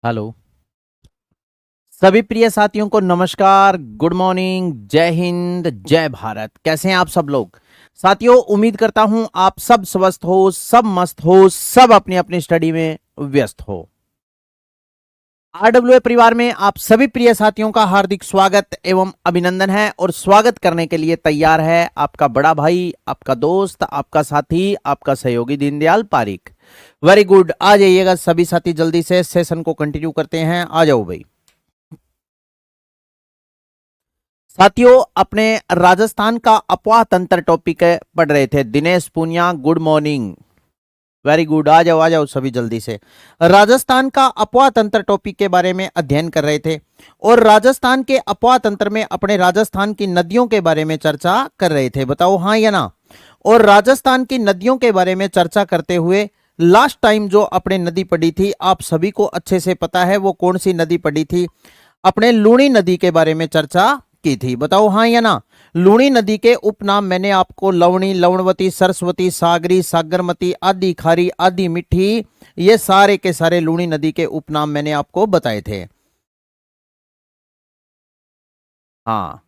Hello. सभी प्रिय साथियों को नमस्कार, गुड मॉर्निंग, जय हिंद, जय भारत। कैसे हैं आप सब लोग? साथियों, उम्मीद करता हूं आप सब स्वस्थ हो, सब मस्त हो, सब अपनी अपनी स्टडी में व्यस्त हो। आरडब्ल्यूए परिवार में आप सभी प्रिय साथियों का हार्दिक स्वागत एवं अभिनंदन है और स्वागत करने के लिए तैयार है आपका बड़ा भाई, आपका दोस्त, आपका साथी, आपका सहयोगी दीनदयाल पारिक। वेरी गुड, आ जाइएगा सभी साथी, जल्दी से सेशन को कंटिन्यू करते हैं। आ जाओ भाई। साथियों, अपने राजस्थान का अफवाह तंत्र टॉपिक पढ़ रहे थे। Dinesh Punia, good morning. Very good, आ जाओ सभी जल्दी से। राजस्थान का अफवाह तंत्र टॉपिक के बारे में अध्ययन कर रहे थे और राजस्थान के अफवाह तंत्र में अपने राजस्थान की नदियों के बारे में चर्चा कर रहे थे। बताओ हाँ या ना? और राजस्थान की नदियों के बारे में चर्चा करते हुए लास्ट टाइम जो अपने नदी पड़ी थी, आप सभी को अच्छे से पता है वो कौन सी नदी पड़ी थी। अपने लूणी नदी के बारे में चर्चा की थी। बताओ हाँ या ना? लूणी नदी के उपनाम मैंने आपको लवणी, लवणवती, सरस्वती, सागरी, सागरमती, आदि खारी, आदि मिठी, ये सारे के सारे लूणी नदी के उपनाम मैंने आपको बताए थे। हाँ,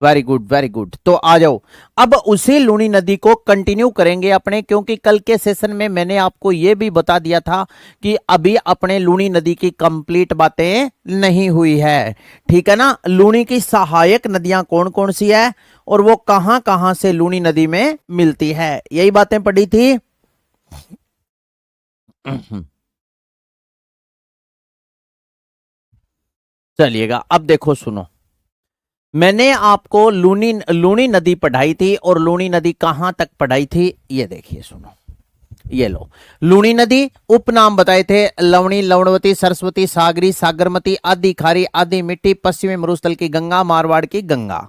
वेरी गुड वेरी गुड। तो आ जाओ, अब उसी लूणी नदी को कंटिन्यू करेंगे अपने, क्योंकि कल के सेशन में मैंने आपको यह भी बता दिया था कि अभी अपने लूणी नदी की कंप्लीट बातें नहीं हुई है। ठीक है ना? लूणी की सहायक नदियां कौन कौन सी है और वो कहां कहां से लूणी नदी में मिलती है, यही बातें पड़ी थी। चलिएगा, अब देखो सुनो। मैंने आपको लूनी लूनी नदी पढ़ाई थी और लूनी नदी कहां तक पढ़ाई थी, ये देखिए सुनो। ये लो, लूनी नदी उपनाम बताए थे लवणी, लवणवती, सरस्वती, सागरी, सागरमती, आदि खारी, आदि मिट्टी, पश्चिमी मरुस्थल की गंगा, मारवाड़ की गंगा।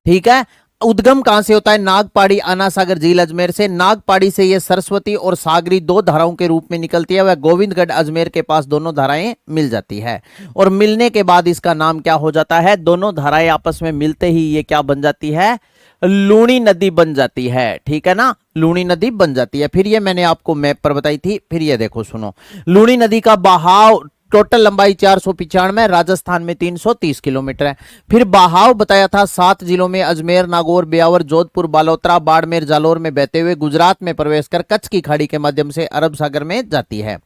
ठीक है? उद्गम कहां से होता है? नागपाड़ी, आना सागर, झील अजमेर से। नागपाड़ी से ये सरस्वती और सागरी दो धाराओं के रूप में निकलती है। वह गोविंदगढ़ अजमेर के पास दोनों धाराएं मिल जाती है और मिलने के बाद इसका नाम क्या हो जाता है? दोनों धाराएं आपस में मिलते ही ये क्या बन जाती है? लूणी नदी बन जाती है। ठीक है ना? लूणी नदी बन जाती है। फिर ये मैंने आपको मैप पर बताई थी। फिर ये देखो सुनो, लूणी नदी का बहाव टोटल लंबाई 495, राजस्थान में 330 किलोमीटर है। फिर बहाव बताया था 7 जिलों में अजमेर, नागौर, ब्यावर, जोधपुर, बालोतरा, बाड़मेर, जालोर में बहते हुए गुजरात में प्रवेश कर कच्छ की खाड़ी के माध्यम से अरब सागर में जाती है।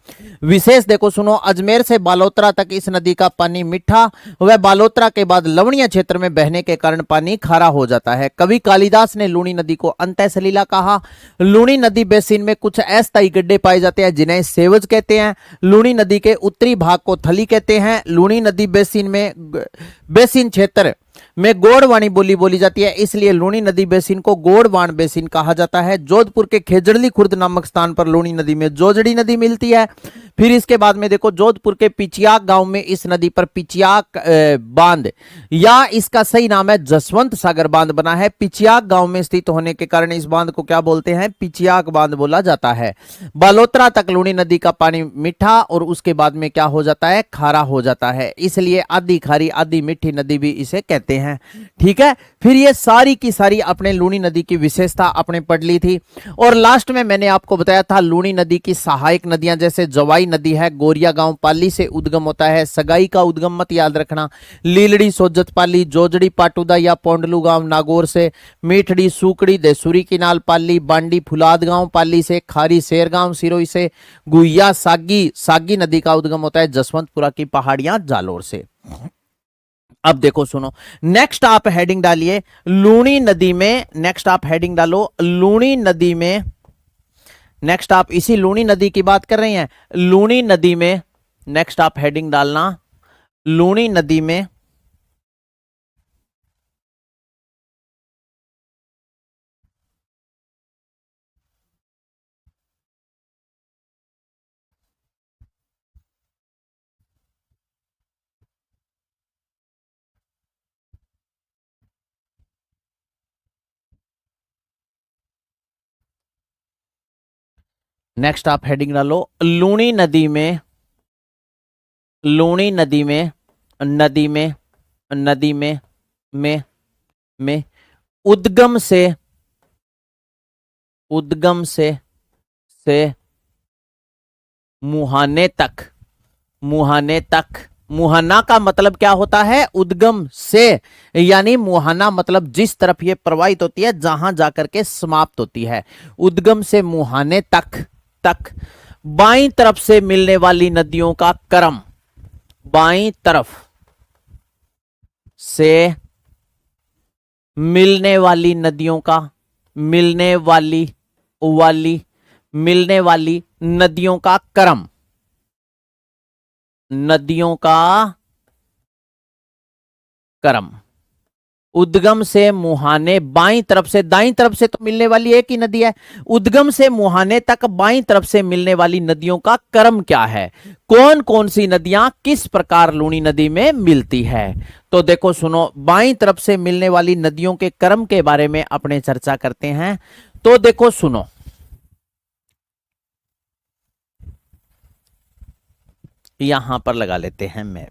विशेष देखो सुनो, अजमेर से बालोतरा तक इस नदी का पानी मीठा, वह बालोतरा के बाद लवणीय क्षेत्र में बहने के कारण पानी खारा हो जाता है। कवि कालिदास ने लूणी नदी को अंतः सलीला कहा। लूणी नदी बेसिन में कुछ अस्थायी गड्ढे पाए जाते हैं जिन्हें सेवज कहते हैं। लूणी नदी के उत्तरी भाग को थली कहते हैं। लूणी नदी बेसिन क्षेत्र में गोड़वाणी बोली बोली जाती है, इसलिए लूणी नदी बेसिन को गोड़वाण बेसिन कहा जाता है। जोधपुर के खेजड़ली खुर्द नामक स्थान पर लूणी नदी में जोजड़ी नदी मिलती है। फिर इसके बाद में देखो, जोधपुर के पिचियाक गांव में इस नदी पर पिचियाक बांध, या इसका सही नाम है जसवंत सागर बांध बना है। पिचियाक गांव में स्थित होने के कारण इस बांध को क्या बोलते हैं? पिचियाक बांध बोला जाता है। बालोतरा तक लूणी नदी का पानी मीठा और उसके बाद में क्या हो जाता है? खारा हो जाता है, इसलिए आदि खारी, आदि मीठी नदी भी इसे कहते हैं। ठीक है? फिर ये सारी की सारी अपने लूणी नदी की विशेषता अपने पढ़ ली थी और लास्ट में मैंने आपको बताया था लूणी नदी की सहायक नदियां, जैसे जवाई नदी है, गोरिया गांव पाली से उद्गम होता है। सगाई का उद्गम मत याद रखना। लीलड़ी, सोजत पाली, जोजड़ी, पाटुदा या पोंडलू गांव नागौर से। मीठड़ी, सूकड़ी, देसुरी किनाल पाली, बांडी, फुलाद गांव पाली से। खारी, शेरगांव सिरोही से। गुहिया, सागी, सागी नदी का उद्गम होता है जसवंतपुरा की पहाड़ियां जालोर से। अब देखो सुनो, नेक्स्ट आप हेडिंग डालिए लूणी नदी में। नेक्स्ट आप हेडिंग डालो लूणी नदी में। नेक्स्ट आप इसी लूणी नदी की बात कर रहे हैं, लूणी नदी में। नेक्स्ट आप हेडिंग डालना लूणी नदी में। नेक्स्ट आप हेडिंग डालो लूणी नदी में। लूणी नदी में, नदी में, नदी में में उद्गम से, उद्गम से मुहाने तक, मुहाने तक। मुहाना का मतलब क्या होता है? उद्गम से, यानी मुहाना मतलब जिस तरफ ये प्रवाहित होती है, जहां जाकर के समाप्त होती है। उद्गम से मुहाने तक। तक बाईं तरफ से मिलने वाली नदियों का क्रम, बाईं तरफ से मिलने वाली नदियों का, मिलने वाली मिलने वाली नदियों का क्रम, नदियों का क्रम। उद्गम से मुहाने बाईं तरफ से, दाईं तरफ से तो मिलने वाली एक ही नदी है, उद्गम से मुहाने तक बाईं तरफ से मिलने वाली नदियों का क्रम क्या है? कौन कौन सी नदियां किस प्रकार लूणी नदी में मिलती है? तो देखो सुनो, बाईं तरफ से मिलने वाली नदियों के क्रम के बारे में अपने चर्चा करते हैं। तो देखो सुनो, यहां पर लगा लेते हैं मैप।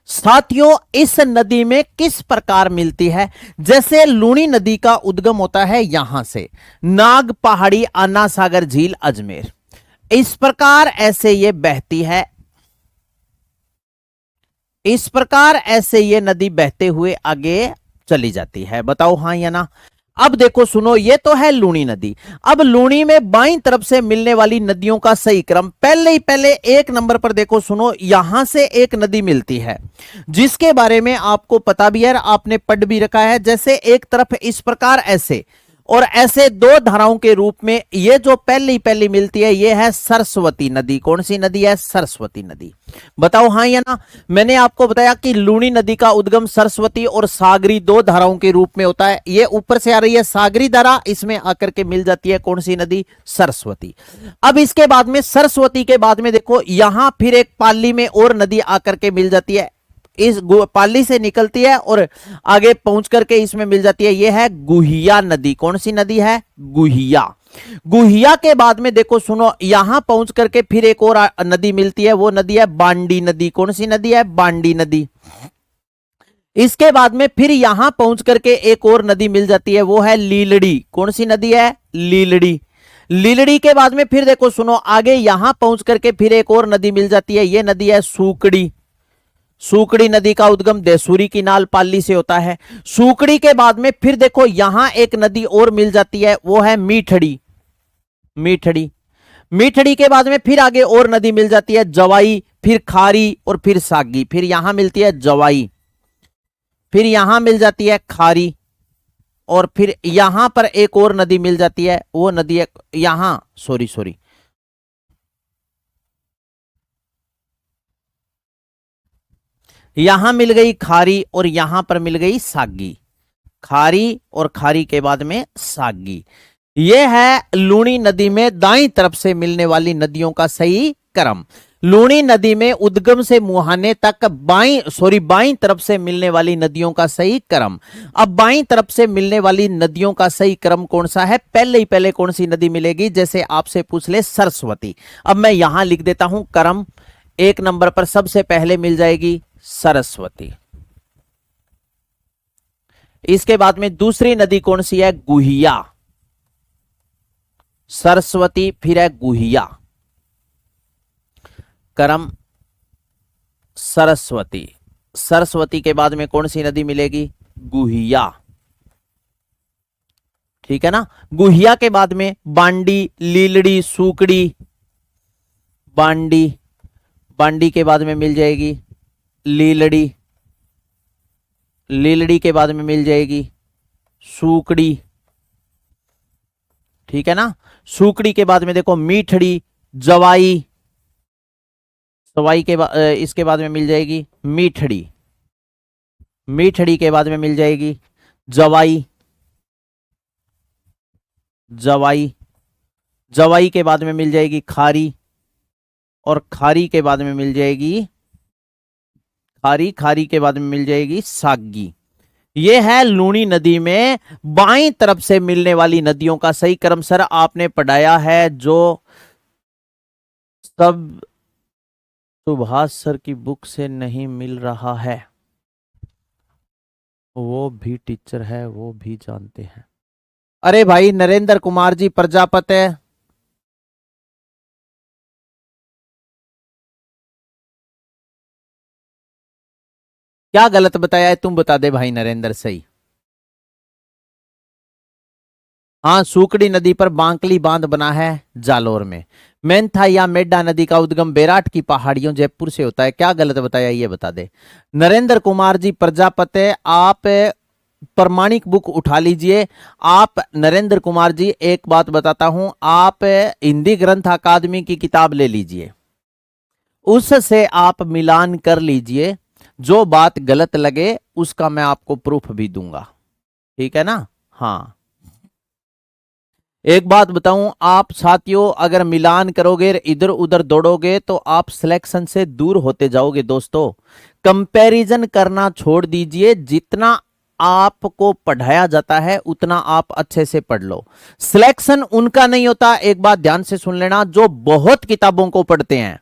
साथियों, इस नदी में किस प्रकार मिलती है? जैसे लूणी नदी का उद्गम होता है यहां से, नाग पहाड़ी, अन्ना सागर झील, अजमेर, इस प्रकार ऐसे ये बहती है, इस प्रकार ऐसे ये नदी बहते हुए आगे चली जाती है। बताओ हां या ना? अब देखो सुनो, ये तो है लूणी नदी। अब लूणी में बाईं तरफ से मिलने वाली नदियों का सही क्रम, पहले ही पहले एक नंबर पर देखो सुनो, यहां से एक नदी मिलती है जिसके बारे में आपको पता भी है, आपने पढ़ भी रखा है। जैसे एक तरफ इस प्रकार ऐसे, और ऐसे दो धाराओं के रूप में ये जो पहली पहली मिलती है, ये है सरस्वती नदी। कौन सी नदी है? सरस्वती नदी। बताओ हां या ना? मैंने आपको बताया कि लूणी नदी का उद्गम सरस्वती और सागरी दो धाराओं के रूप में होता है। ये ऊपर से आ रही है सागरी धारा, इसमें आकर के मिल जाती है कौन सी नदी? सरस्वती। अब इसके बाद में, सरस्वती के बाद में देखो, यहां फिर एक पाली में और नदी आकर के मिल जाती है, इस पाली से निकलती है और आगे पहुंच करके इसमें मिल जाती है, यह है गुहिया नदी। कौन सी नदी है? गुहिया। गुहिया के बाद में देखो सुनो, यहां पहुंच करके फिर एक और नदी मिलती है, वो नदी है बांडी नदी। कौन सी नदी है? बांडी नदी। इसके बाद में फिर यहां पहुंच करके एक और नदी मिल जाती है, वो है लीलड़ी। कौन सी नदी है? लीलड़ी। लीलड़ी के बाद में फिर देखो सुनो, आगे यहां पहुंच करके फिर एक और नदी मिल जाती है, यह नदी है सूकड़ी। सूकड़ी नदी का उद्गम देसूरी की नाल पाली से होता है। सूकड़ी के बाद में फिर देखो यहां एक नदी और मिल जाती है, वो है मीठड़ी। मीठड़ी। मीठड़ी के बाद में फिर आगे और नदी मिल जाती है जवाई, फिर खारी और फिर सागी। फिर यहां मिलती है जवाई, फिर यहां मिल जाती है खारी, और फिर यहां पर एक और नदी मिल जाती है, वो नदी है यहां, सॉरी यहां मिल गई खारी और यहां पर मिल गई सागी। खारी और खारी के बाद में सागी। यह है लूणी नदी में दाईं तरफ से मिलने वाली नदियों का सही क्रम। लूणी नदी में उद्गम से मुहाने तक बाईं तरफ से मिलने वाली नदियों का सही क्रम। अब बाईं तरफ से मिलने वाली नदियों का सही क्रम कौन सा है? पहले ही पहले कौन सी नदी मिलेगी? जैसे आपसे पूछ ले सरस्वती। अब मैं यहां लिख देता हूं क्रम, एक नंबर पर सबसे पहले मिल जाएगी सरस्वती। इसके बाद में दूसरी नदी कौन सी है? गुहिया। सरस्वती, फिर है गुहिया। क्रम सरस्वती। सरस्वती के बाद में कौन सी नदी मिलेगी? गुहिया। ठीक है ना? गुहिया के बाद में बांडी, लीलड़ी, सूकड़ी। बांडी, बांडी के बाद में मिल जाएगी लीलड़ी। लीलड़ी के बाद में मिल जाएगी सूकड़ी। ठीक है ना? सूकड़ी के बाद में देखो मीठड़ी, जवाई। सवाई के बाद, इसके बाद में मिल जाएगी मीठड़ी। मीठड़ी के बाद में मिल जाएगी जवाई। जवाई। जवाई के बाद में मिल जाएगी खारी, और खारी के बाद में मिल जाएगी खारी। खारी के बाद में मिल जाएगी सागी। यह है लूणी नदी में बाईं तरफ से मिलने वाली नदियों का सही क्रम। सर आपने पढ़ाया है, जो सब सुभाष सर की बुक से नहीं मिल रहा है, वो भी टीचर है, वो भी जानते हैं। अरे भाई नरेंद्र कुमार जी प्रजापति, क्या गलत बताया है तुम बता दे भाई नरेंद्र। सही। हाँ, सूकड़ी नदी पर बांकली बांध बना है जालोर में। मेंथा या मेड्डा नदी का उद्गम बेराट की पहाड़ियों जयपुर से होता है। क्या गलत बताया ये बता दे। नरेंद्र कुमार जी प्रजापति, आप प्रमाणिक बुक उठा लीजिए। आप नरेंद्र कुमार जी एक बात बताता हूं, आप हिंदी ग्रंथ अकादमी की किताब ले लीजिए, उससे आप मिलान कर लीजिए। जो बात गलत लगे उसका मैं आपको प्रूफ भी दूंगा, ठीक है ना। हाँ, एक बात बताऊं आप साथियों, अगर मिलान करोगे इधर उधर दौड़ोगे तो आप सिलेक्शन से दूर होते जाओगे दोस्तों। कंपैरिजन करना छोड़ दीजिए, जितना आपको पढ़ाया जाता है उतना आप अच्छे से पढ़ लो। सिलेक्शन उनका नहीं होता, एक बात ध्यान से सुन लेना, जो बहुत किताबों को पढ़ते हैं।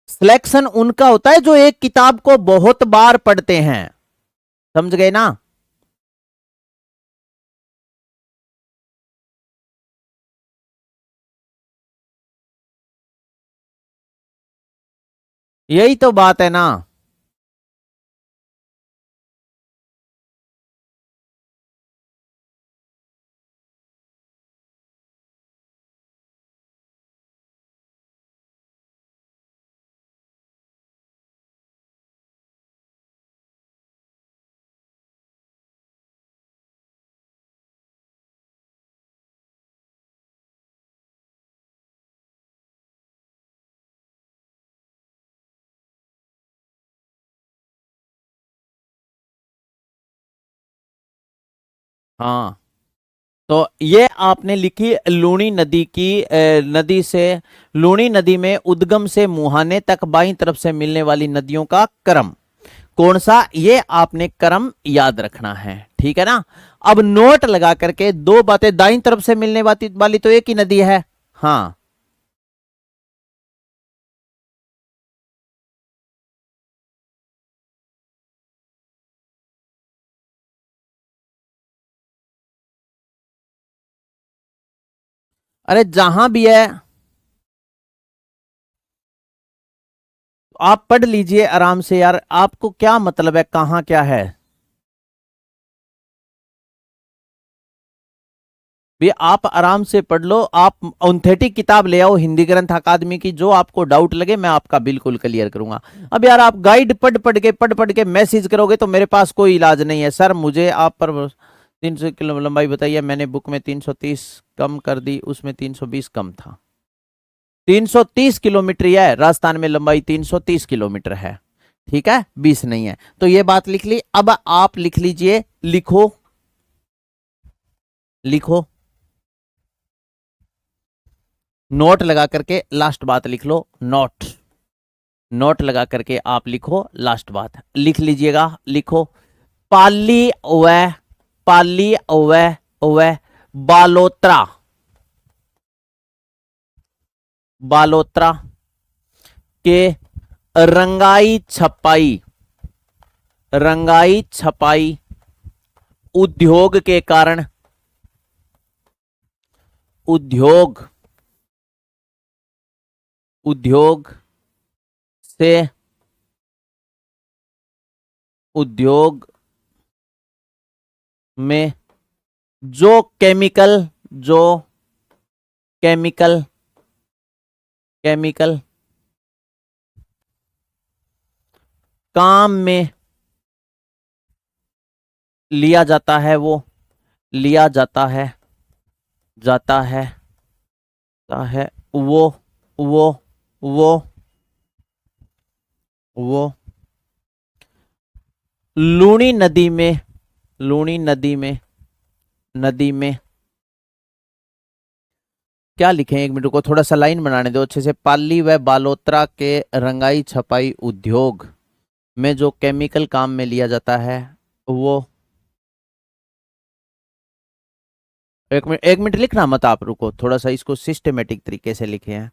सिलेक्शन उनका होता है जो एक किताब को बहुत बार पढ़ते हैं। समझ गए ना। यही तो बात है ना। हाँ, तो ये आपने लिखी लूनी नदी की, नदी से, लूनी नदी में उद्गम से मुहाने तक बाईं तरफ से मिलने वाली नदियों का क्रम कौन सा, ये आपने क्रम याद रखना है, ठीक है ना। अब नोट लगा करके दो बातें, दाईं तरफ से मिलने वाली तो एक ही नदी है। हाँ, अरे जहां भी है आप पढ़ लीजिए आराम से यार, आपको क्या मतलब है कहां क्या है। भी आप आराम से पढ़ लो, आप ऑथेंटिक किताब ले आओ हिंदी ग्रंथ अकादमी की, जो आपको डाउट लगे मैं आपका बिल्कुल क्लियर करूंगा। अब यार आप गाइड पढ़ पढ़ के मैसेज करोगे तो मेरे पास कोई इलाज नहीं है। सर मुझे आप पर 300 किलो लंबाई बताइए, मैंने बुक में 330 कम कर दी, उसमें 320 कम था। 330 किलोमीटर ही है राजस्थान में, लंबाई 330 किलोमीटर है, ठीक है, 20 नहीं है। तो ये बात लिख ली। अब आप लिख लीजिए, लिखो लिखो, नोट लगा करके लास्ट बात लिख लो। नोट, नोट लगा करके आप लिखो लास्ट बात, लिख लीजिएगा, लिखो। पाली व, पाली व बालोत्रा, बालोत्रा के रंगाई छपाई, रंगाई छपाई उद्योग के कारण, उद्योग, उद्योग से, उद्योग में जो केमिकल, जो केमिकल, केमिकल काम में लिया जाता है, वो लिया जाता है, जाता है, जाता है, वो वो वो लूनी नदी में, लूनी नदी में, नदी में क्या लिखे, एक मिनट को थोड़ा सा लाइन बनाने दो अच्छे से। पाली व बालोत्रा के रंगाई छपाई उद्योग में जो केमिकल काम में लिया जाता है वो, एक मिनट, एक मिनट लिखना मत आप, रुको थोड़ा सा, इसको सिस्टमेटिक तरीके से लिखे हैं।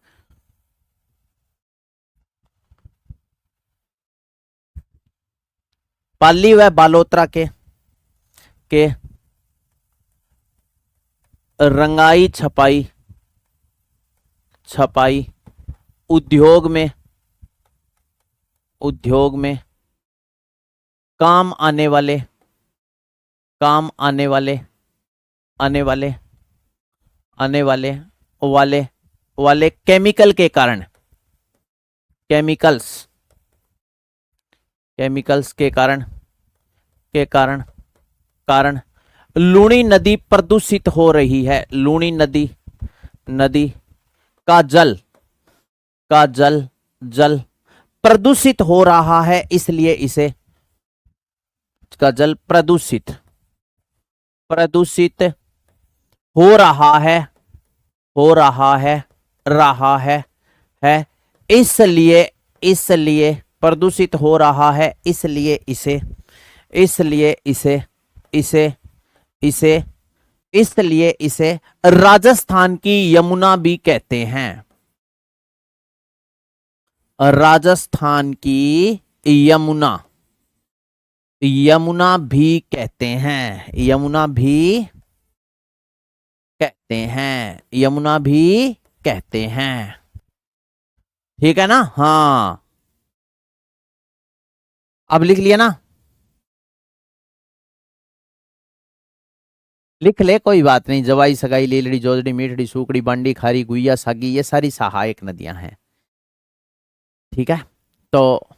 पाली व बालोत्रा के रंगाई छपाई, छपाई उद्योग में, उद्योग में काम आने वाले, काम आने वाले, आने वाले, आने वाले, वाले, वाले केमिकल के कारण, केमिकल्स, केमिकल्स के कारण, के कारण, कारण लूणी नदी प्रदूषित हो रही है। लूणी नदी, नदी का जल, का जल, जल प्रदूषित हो रहा है, इसलिए इसे, का जल प्रदूषित, प्रदूषित हो रहा है, हो रहा है, इसलिए, इसलिए प्रदूषित हो रहा है, इसलिए इसे, इसलिए इसे, इसे, इसे, इसलिए इसे राजस्थान की यमुना भी कहते हैं। राजस्थान की यमुना, यमुना भी कहते हैं, यमुना भी कहते हैं, यमुना भी कहते हैं। ठीक है ना? हाँ, अब लिख लिया ना? लिख ले, कोई बात नहीं। जवाई, सगाई, लीलड़ी, जोजड़ी, मीठड़ी, सूखड़ी, बांडी, खारी, गुइया, सागी, ये सारी सहायक नदियां हैं। ठीक है, तो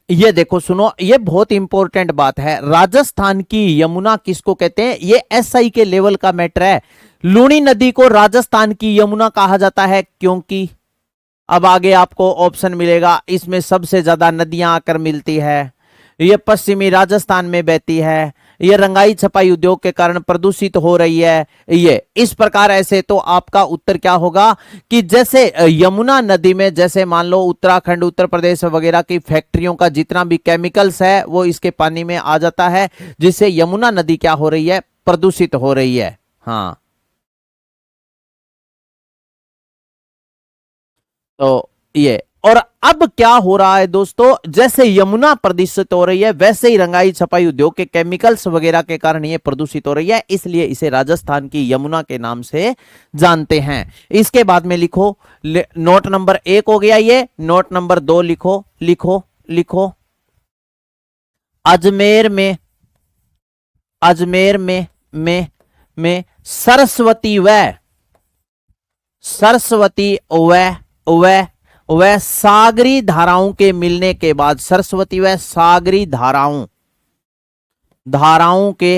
ये देखो सुनो, ये बहुत इंपॉर्टेंट बात है। राजस्थान की यमुना किसको कहते हैं? ये एसआई के लेवल का मैटर है। लूणी नदी को राजस्थान की यमुना कहा जाता है क्योंकि, अब आगे आपको ऑप्शन मिलेगा, इसमें सबसे ज्यादा नदियां आकर मिलती है, ये पश्चिमी राजस्थान में बहती है, ये रंगाई छपाई उद्योग के कारण प्रदूषित हो रही है, ये इस प्रकार। ऐसे तो आपका उत्तर क्या होगा कि जैसे यमुना नदी में, जैसे मान लो उत्तराखंड, उत्तर प्रदेश वगैरह की फैक्ट्रियों का जितना भी केमिकल्स है वो इसके पानी में आ जाता है, जिससे यमुना नदी क्या हो रही है? प्रदूषित हो रही है। हाँ, तो ये, और अब क्या हो रहा है दोस्तों, जैसे यमुना प्रदूषित हो रही है, वैसे ही रंगाई छपाई उद्योग के केमिकल्स वगैरह के कारण ये प्रदूषित हो रही है, इसलिए इसे राजस्थान की यमुना के नाम से जानते हैं। इसके बाद में लिखो, नोट नंबर 1 हो गया ये, नोट नंबर 2 लिखो, लिखो, लिखो। अजमेर में, अजमेर में सरस्वती व, सरस्वती व सागरी धाराओं के मिलने के बाद, सरस्वती व सागरी धाराओं, धाराओं के,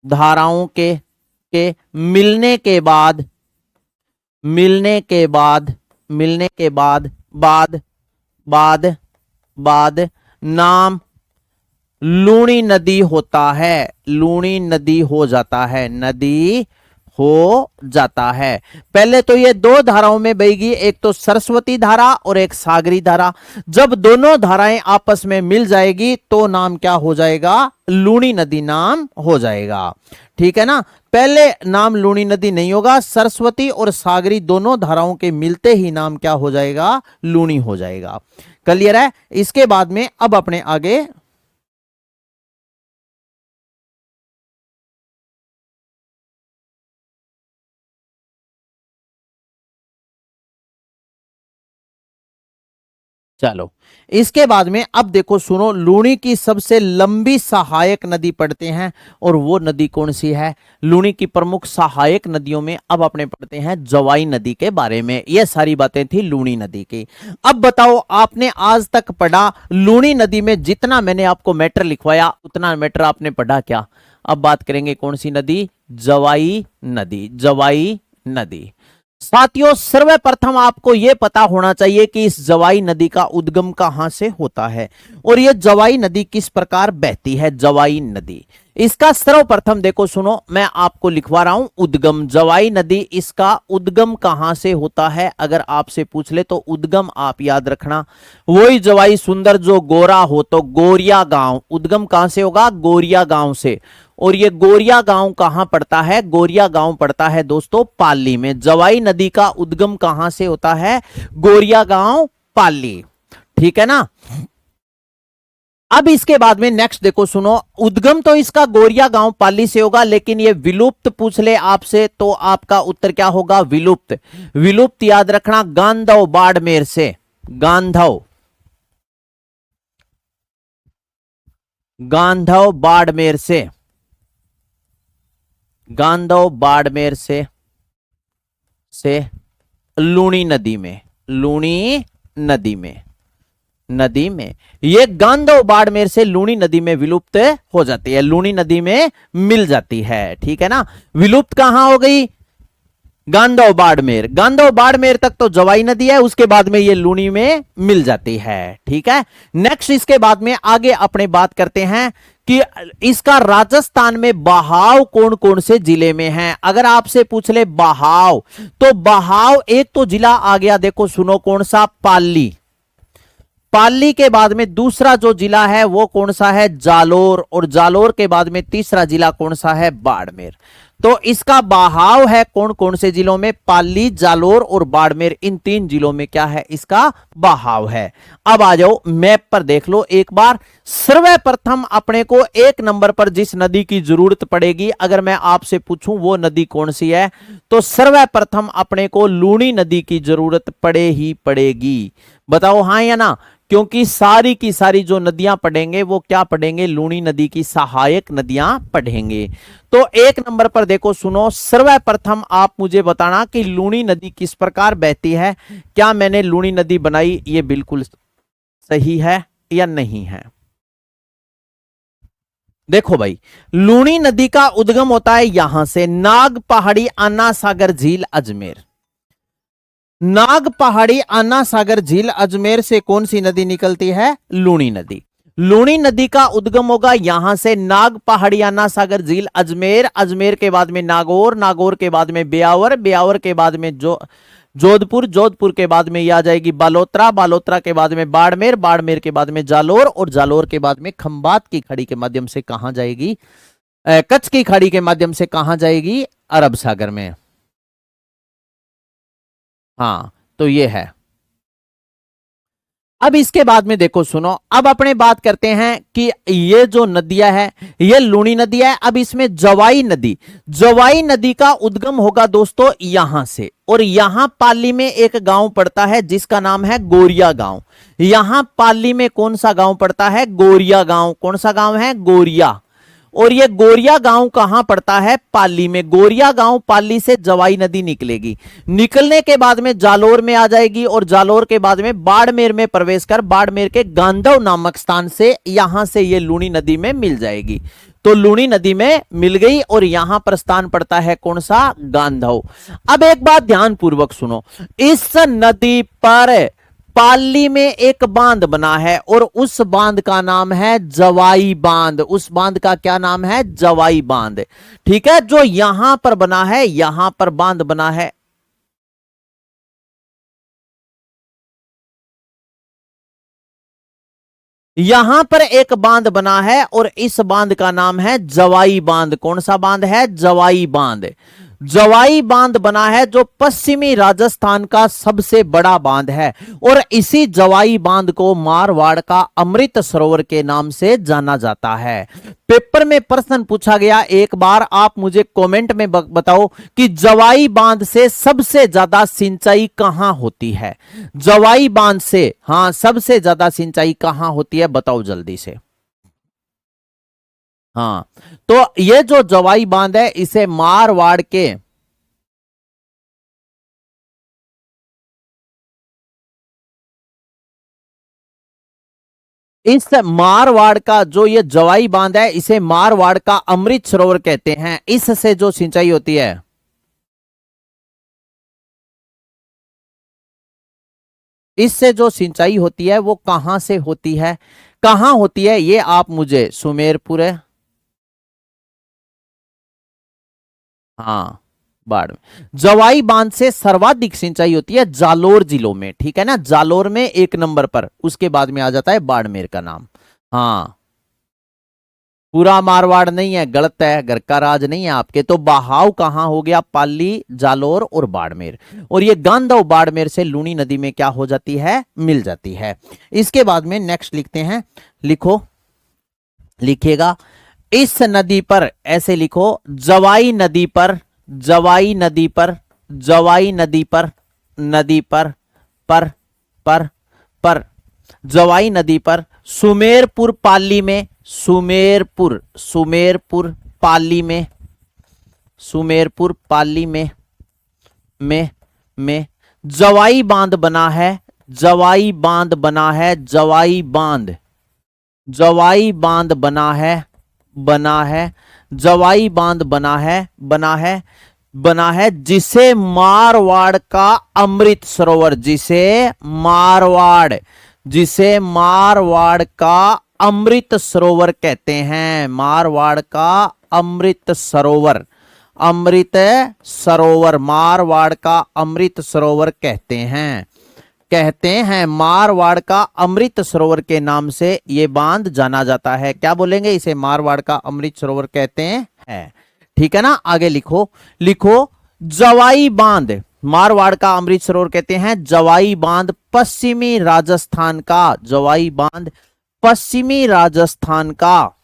धाराओं के मिलने के बाद, मिलने के बाद, मिलने के बाद, बाद, बाद, बाद नाम लूणी नदी होता है, लूणी नदी हो जाता है, नदी हो जाता है। पहले तो ये दो धाराओं में बहेगी, एक तो सरस्वती धारा और एक सागरी धारा। जब दोनों धाराएं आपस में मिल जाएगी तो नाम क्या हो जाएगा? लूणी नदी नाम हो जाएगा। ठीक है ना? पहले नाम लूणी नदी नहीं होगा, सरस्वती और सागरी दोनों धाराओं के मिलते ही नाम क्या हो जाएगा? लूणी हो जाएगा। क्लियर है? इसके बाद में अब अपने आगे चलो, इसके बाद में अब देखो सुनो, लूणी की सबसे लंबी सहायक नदी पढ़ते हैं, और वो नदी कौन सी है? लूणी की प्रमुख सहायक नदियों में अब अपने पढ़ते हैं जवाई नदी के बारे में। ये सारी बातें थी लूणी नदी की। अब बताओ, आपने आज तक पढ़ा लूणी नदी में जितना मैंने आपको मैटर लिखवाया उतना मैटर आपने पढ़ा क्या? अब बात करेंगे कौन सी नदी? जवाई नदी, जवाई नदी। साथियों, सर्वप्रथम आपको यह पता होना चाहिए कि इस जवाई नदी का उद्गम कहां से होता है और यह जवाई नदी किस प्रकार बहती है। जवाई नदी, इसका सर्वप्रथम देखो सुनो, मैं आपको लिखवा रहा हूं उद्गम। जवाई नदी, इसका उद्गम कहां से होता है अगर आपसे पूछ ले तो उद्गम आप याद रखना, वही जवाई सुंदर जो गोरा हो तो गोरिया गांव। उद्गम कहां से होगा? गोरिया गांव से। और ये गोरिया गांव कहां पड़ता है? गोरिया गांव पड़ता है दोस्तों पाली में। जवाई नदी का उद्गम कहां से होता है? गोरिया गांव, पाली। ठीक है ना? अब इसके बाद में नेक्स्ट देखो सुनो, उद्गम तो इसका गोरिया गांव पाली से होगा, लेकिन ये विलुप्त पूछ ले आपसे तो आपका उत्तर क्या होगा? विलुप्त। विलुप्त याद रखना, गांधव बाड़मेर से, गांधव, गांधव बाड़मेर से, गांधव बाड़मेर से लूनी नदी में, लूनी नदी में, नदी में ये गांधव बाड़मेर से लूनी नदी में विलुप्त हो जाती है, लूनी नदी में मिल जाती है। ठीक है ना, विलुप्त कहां हो गई? गांधव बाड़मेर, गांधव बाड़मेर तक तो जवाई नदी है, उसके बाद में ये लूनी में मिल जाती है। ठीक है, नेक्स्ट इसके बाद में आगे अपने बात करते हैं कि इसका राजस्थान में बहाव कौन कौन से जिले में है। अगर आपसे पूछ ले बहाव, तो बहाव एक तो जिला आ गया, देखो सुनो कौन सा, पाली। पाली के बाद में दूसरा जो जिला है वो कौन सा है? जालोर। और जालोर के बाद में तीसरा जिला कौन सा है? बाड़मेर। तो इसका बहाव है कौन कौन से जिलों में? पाली, जालोर और बाड़मेर, इन 3 जिलों में क्या है? इसका बहाव है। अब आ जाओ मैप पर देख लो एक बार। सर्वप्रथम अपने को 1 नंबर पर जिस नदी की जरूरत पड़ेगी, अगर मैं आपसे पूछूं वो नदी कौन सी है, तो सर्वप्रथम अपने को लूनी नदी की जरूरत पड़े ही पड़ेगी। बताओ हाँ या ना? क्योंकि सारी की सारी जो नदियां पढ़ेंगे वो क्या पढ़ेंगे? लूनी नदी की सहायक नदियां पढ़ेंगे। तो 1 नंबर पर देखो सुनो, सर्वप्रथम आप मुझे बताना कि लूनी नदी किस प्रकार बहती है। क्या मैंने लूनी नदी बनाई ये बिल्कुल सही है या नहीं है? देखो भाई, लूनी नदी का उद्गम होता है यहां से, नाग पहाड़ी, अन्ना सागर झील, अजमेर। नाग पहाड़ी, अन्ना सागर झील, अजमेर से कौन सी नदी निकलती है? लूनी नदी। लूनी नदी का उद्गम होगा यहां से, नाग पहाड़ी, अन्ना सागर झील, अजमेर। अजमेर के बाद में नागौर, नागौर के बाद में ब्यावर, ब्यावर के बाद में जोधपुर, जोधपुर के बाद में ये आ जाएगी बालोतरा, बालोतरा के बाद में बाड़मेर, बाड़मेर के बाद में जालोर, और जालोर के बाद में खंबात की खाड़ी के माध्यम से कहां जाएगी? कच्छ की खाड़ी के माध्यम से कहां जाएगी? अरब सागर में। हाँ, तो ये है। अब इसके बाद में देखो सुनो, अब अपने बात करते हैं कि ये जो नदियां है ये लूनी नदी है। अब इसमें जवाई नदी, जवाई नदी का उद्गम होगा दोस्तों यहां से, और यहां पाली में एक गांव पड़ता है जिसका नाम है गोरिया गांव। यहां पाली में कौन सा गांव पड़ता है? गोरिया गांव। कौन सा गांव है? गोरिया। और ये गोरिया गांव कहां पड़ता है? पाली में। गोरिया गांव पाली से जवाई नदी निकलेगी, निकलने के बाद में जालोर में आ जाएगी, और जालोर के बाद में बाड़मेर में प्रवेश कर बाड़मेर के गांधव नामक स्थान से यहां से ये लूनी नदी में मिल जाएगी। तो लूनी नदी में मिल गई, और यहां पर स्थान पड़ता है कौन सा? गांधव। अब एक बात ध्यान पूर्वक सुनो, इस नदी पर पाली में एक बांध बना है, और उस बांध का नाम है जवाई बांध। उस बांध का क्या नाम है? जवाई बांध। ठीक है, जो यहां पर बना है, यहां पर बांध बना है, यहां पर एक बांध बना है, और इस बांध का नाम है जवाई बांध। कौन सा बांध है? जवाई बांध। जवाई बांध बना है जो पश्चिमी राजस्थान का सबसे बड़ा बांध है, और इसी जवाई बांध को मारवाड़ का अमृत सरोवर के नाम से जाना जाता है। पेपर में प्रश्न पूछा गया, एक बार आप मुझे कमेंट में बताओ कि जवाई बांध से सबसे ज्यादा सिंचाई कहां होती है? जवाई बांध से, हां, सबसे ज्यादा सिंचाई कहां होती है? बताओ जल्दी से। हाँ, तो ये जो जवाई बांध है इसे मारवाड़ के, इस मारवाड़ का जो ये जवाई बांध है इसे मारवाड़ का अमृत सरोवर कहते हैं। इससे जो सिंचाई होती है, इससे जो सिंचाई होती है वो कहां से होती है? कहां होती है ये आप मुझे, सुमेरपुर है, हाँ, बाढ़ में। जवाई बांध से सर्वाधिक सिंचाई होती है जालोर जिलों में। ठीक है ना, जालोर में 1 नंबर पर, उसके बाद में आ जाता है बाड़मेर का नाम। हाँ, पूरा मारवाड़ नहीं है, गलत है, घर का राज नहीं है आपके। तो बहाव कहां हो गया? पाली, जालोर और बाड़मेर। और ये गांधव बाड़मेर से लूनी नदी में क्या हो जाती है? मिल जाती है। इसके बाद में नेक्स्ट लिखते हैं, लिखो, लिखिएगा, इस नदी पर, ऐसे लिखो, जवाई नदी पर, जवाई नदी पर, जवाई नदी पर, नदी पर जवाई नदी पर सुमेरपुर पाली में, सुमेरपुर, सुमेरपुर पाली में, सुमेरपुर पाली में जवाई बांध बना है, जवाई बांध बना है, जवाई बांध, जवाई बांध बना है, बना है, जवाई बांध बना है, बना है, बना है, जिसे मारवाड़ का अमृत सरोवर, जिसे मारवाड़, जिसे मारवाड़ का अमृत सरोवर कहते हैं, मारवाड़ का अमृत सरोवर, अमृत सरोवर, मारवाड़ का अमृत सरोवर कहते हैं, कहते हैं। मारवाड़ का अमृत सरोवर के नाम से ये बांध जाना जाता है। क्या बोलेंगे? इसे मारवाड़ का अमृत सरोवर कहते हैं। ठीक है ना। आगे लिखो, लिखो जवाई बांध, मारवाड़ का अमृत सरोवर कहते हैं जवाई बांध पश्चिमी राजस्थान का, जवाई बांध पश्चिमी राजस्थान का,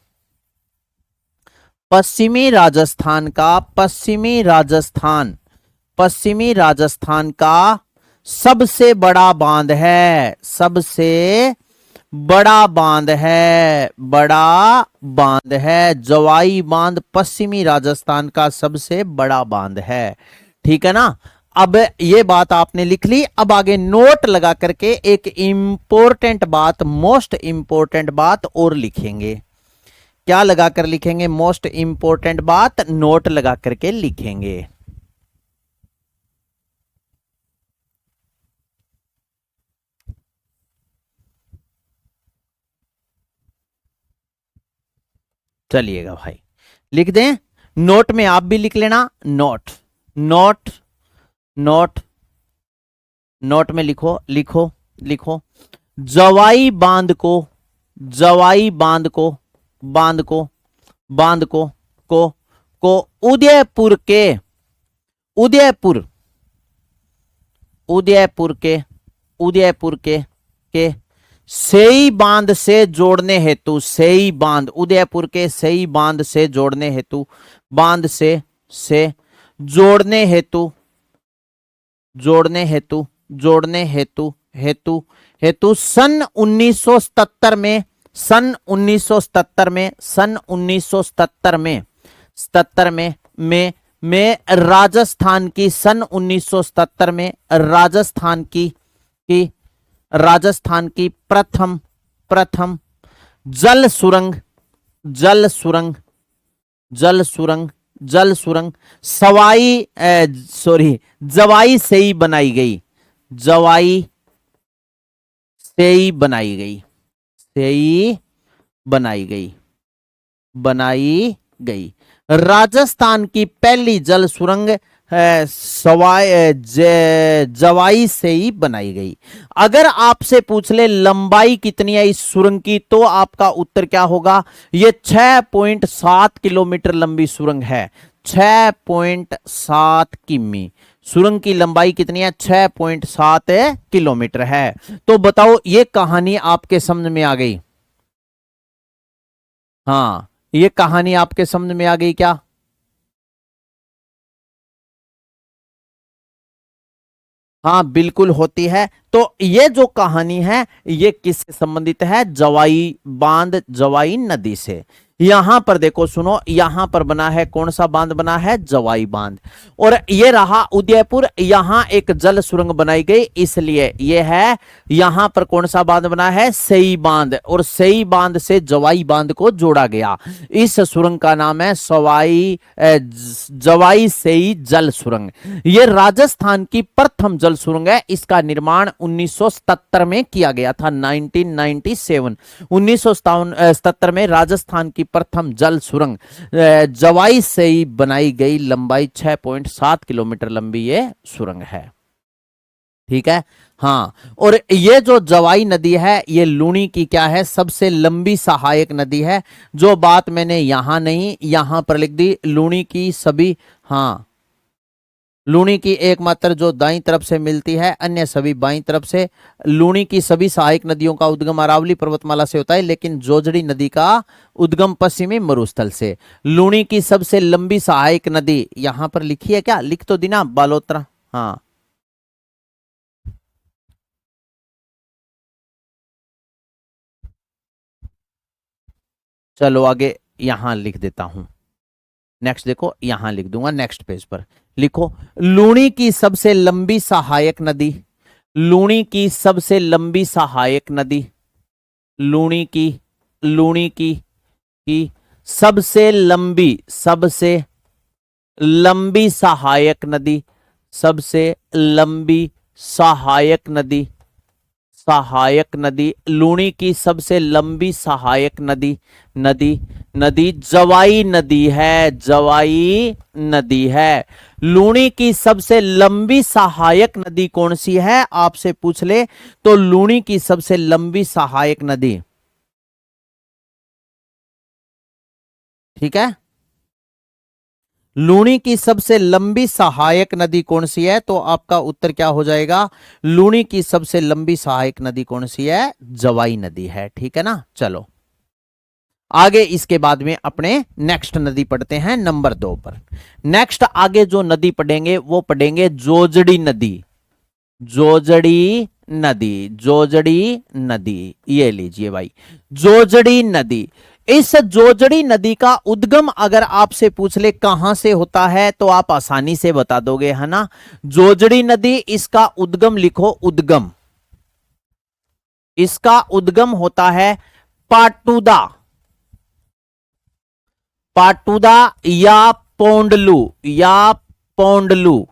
पश्चिमी राजस्थान का, पश्चिमी राजस्थान, पश्चिमी राजस्थान का सबसे बड़ा बांध है, सबसे बड़ा बांध है, बड़ा बांध है, जवाई बांध पश्चिमी राजस्थान का सबसे बड़ा बांध है। ठीक है ना। अब ये बात आपने लिख ली। अब आगे नोट लगा करके एक इंपॉर्टेंट बात, मोस्ट इंपॉर्टेंट बात और लिखेंगे। क्या लगा कर लिखेंगे? मोस्ट इंपॉर्टेंट बात नोट लगा करके लिखेंगे। चलिएगा भाई, लिख दें। नोट में आप भी लिख लेना। नोट, नोट, नोट, नोट में लिखो, लिखो, लिखो जवाई बांध को, जवाई बांध को, बांध को, बांध को उदयपुर के, उदयपुर, उदयपुर के, उदयपुर के सेई बांध से जोड़ने हेतु, सेई बांध, उदयपुर के सेई बांध से जोड़ने हेतु, बांध से जोड़ने हेतु, जोड़ने हेतु, जोड़ने हेतु, हेतु, हेतु सन 1977 में, सन 1977 में, सन 1977 में, 77 में राजस्थान की, सन 1977 में राजस्थान की राजस्थान की प्रथम, प्रथम जल सुरंग, जल सुरंग, जल सुरंग, जल सुरंग सवाई सॉरी जवाई से ही बनाई गई, जवाई से ही बनाई गई, से ही बनाई गई, बनाई गई। राजस्थान की पहली जल सुरंग जवाई से ही बनाई गई। अगर आपसे पूछ ले लंबाई कितनी है इस सुरंग की, तो आपका उत्तर क्या होगा? ये 6.7 किलोमीटर लंबी सुरंग है। 6.7 किमी सुरंग की लंबाई कितनी है? 6.7 किलोमीटर है। तो बताओ ये कहानी आपके समझ में आ गई? हाँ, ये कहानी आपके समझ में आ गई क्या? हाँ बिल्कुल होती है। तो ये जो कहानी है ये किससे संबंधित है? जवाई बांध, जवाई नदी से। यहां पर देखो, सुनो, यहां पर बना है कौन सा बांध? बना है जवाई बांध। और ये रहा उदयपुर, यहां एक जल सुरंग बनाई गई, इसलिए ये है यहां पर कौन सा बांध बना है? सई बांध। और सई बांध से जवाई बांध को जोड़ा गया। इस सुरंग का नाम है जवाई सई जल सुरंग। ये राजस्थान की प्रथम जल सुरंग है। इसका निर्माण 1977 में किया गया था, 1997। 1977 में राजस्थान की प्रथम जल सुरंग जवाई से ही बनाई गई। लंबाई 6.7 किलोमीटर लंबी ये सुरंग है। ठीक है। हाँ, और ये जो जवाई नदी है ये लूनी की क्या है? सबसे लंबी सहायक नदी है। जो बात मैंने यहां नहीं यहां पर लिख दी, लूनी की सभी, हाँ, लूनी की एकमात्र जो दाईं तरफ से मिलती है, अन्य सभी बाईं तरफ से। लूनी की सभी सहायक नदियों का उद्गम अरावली पर्वतमाला से होता है, लेकिन जोजड़ी नदी का उद्गम पश्चिमी मरुस्थल से। लूनी की सबसे लंबी सहायक नदी यहां पर लिखी है क्या? लिख तो दी ना, बालोतरा। हाँ, चलो आगे यहां लिख देता हूं। नेक्स्ट देखो, यहां लिख दूंगा नेक्स्ट पेज पर। लिखो, लूणी की सबसे लंबी सहायक नदी। लूणी की सबसे लंबी सहायक नदी। लूणी की, लूणी की सबसे लंबी, सबसे लंबी सहायक नदी। सबसे लंबी सहायक नदी। सहायक नदी, लूणी की सबसे लंबी सहायक नदी। नदी, नदी जवाई नदी है। जवाई नदी है। लूणी की सबसे लंबी सहायक नदी कौन सी है, आपसे पूछ ले तो लूणी की सबसे लंबी सहायक नदी, ठीक है, लूणी की सबसे लंबी सहायक नदी कौन सी है, तो आपका उत्तर क्या हो जाएगा, लूणी की सबसे लंबी सहायक नदी कौन सी है, जवाई नदी है। ठीक है ना। चलो आगे इसके बाद में अपने नेक्स्ट नदी पढ़ते हैं नंबर 2 पर। नेक्स्ट आगे जो नदी पढ़ेंगे वो पढ़ेंगे जोजड़ी नदी। जोजड़ी नदी, जोजड़ी नदी, ये लीजिए भाई, जोजड़ी नदी। इस जोजड़ी नदी का उद्गम अगर आपसे पूछ ले कहां से होता है तो आप आसानी से बता दोगे, है ना। जोजड़ी नदी, इसका उद्गम लिखो, उद्गम, इसका उद्गम होता है पाटुदा। पाटुदा या पोंडलू, या पोंडलू,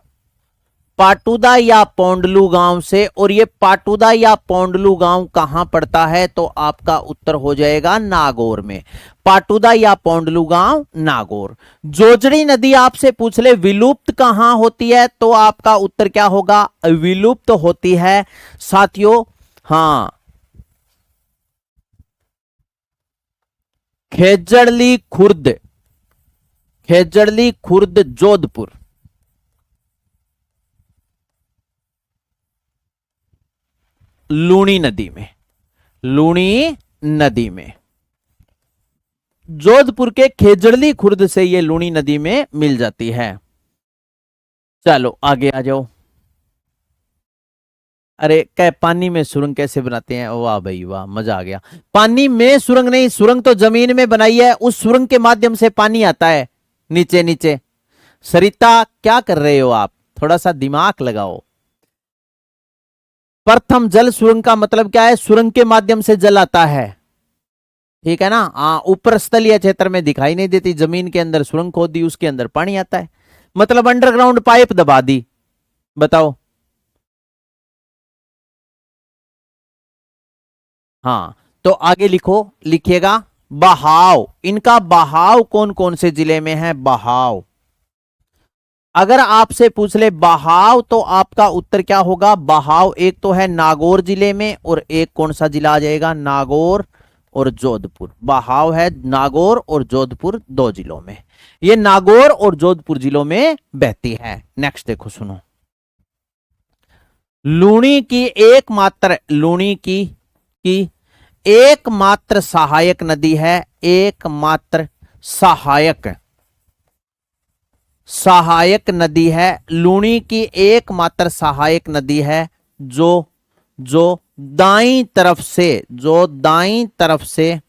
पाटुदा या पोंडलू गांव से। और ये पाटुदा या पोंडलू गांव कहां पड़ता है, तो आपका उत्तर हो जाएगा नागौर में। पाटुदा या पोंडलू गांव, नागौर। जोजड़ी नदी आपसे पूछ ले विलुप्त कहां होती है, तो आपका उत्तर क्या होगा, विलुप्त होती है साथियों, हां, खेजड़ली खुर्द, खेजड़ली खुर्द जोधपुर, लूणी नदी में, लूणी नदी में, जोधपुर के खेजड़ली खुर्द से ये लूणी नदी में मिल जाती है। चलो आगे आ जाओ। अरे क्या पानी में सुरंग कैसे बनाते हैं, वाह भाई वाह, मजा आ गया। पानी में सुरंग नहीं, सुरंग तो जमीन में बनाई है, उस सुरंग के माध्यम से पानी आता है नीचे नीचे। सरिता क्या कर रहे हो आप, थोड़ा सा दिमाग लगाओ। प्रथम जल सुरंग का मतलब क्या है, सुरंग के माध्यम से जल आता है, ठीक है ना। ऊपर स्थलीय क्षेत्र में दिखाई नहीं देती, जमीन के अंदर सुरंग खोद दी, उसके अंदर पानी आता है, मतलब अंडरग्राउंड पाइप दबा दी। बताओ। हाँ, तो आगे लिखो, लिखिएगा बहाव। इनका बहाव कौन कौन से जिले में है, बहाव। अगर आपसे पूछ ले बहाव तो आपका उत्तर क्या होगा, बहाव एक तो है नागौर जिले में और एक कौन सा जिला आ जाएगा, नागौर और जोधपुर। बहाव है नागौर और जोधपुर दो जिलों में, ये नागौर और जोधपुर जिलों में बहती है। नेक्स्ट देखो सुनो, लूणी की एकमात्र, लूणी की एकमात्र सहायक नदी है, एकमात्र सहायक, सहायक नदी है, लूणी की एकमात्र सहायक नदी है, जो जो दाईं तरफ से, जो दाईं तरफ से,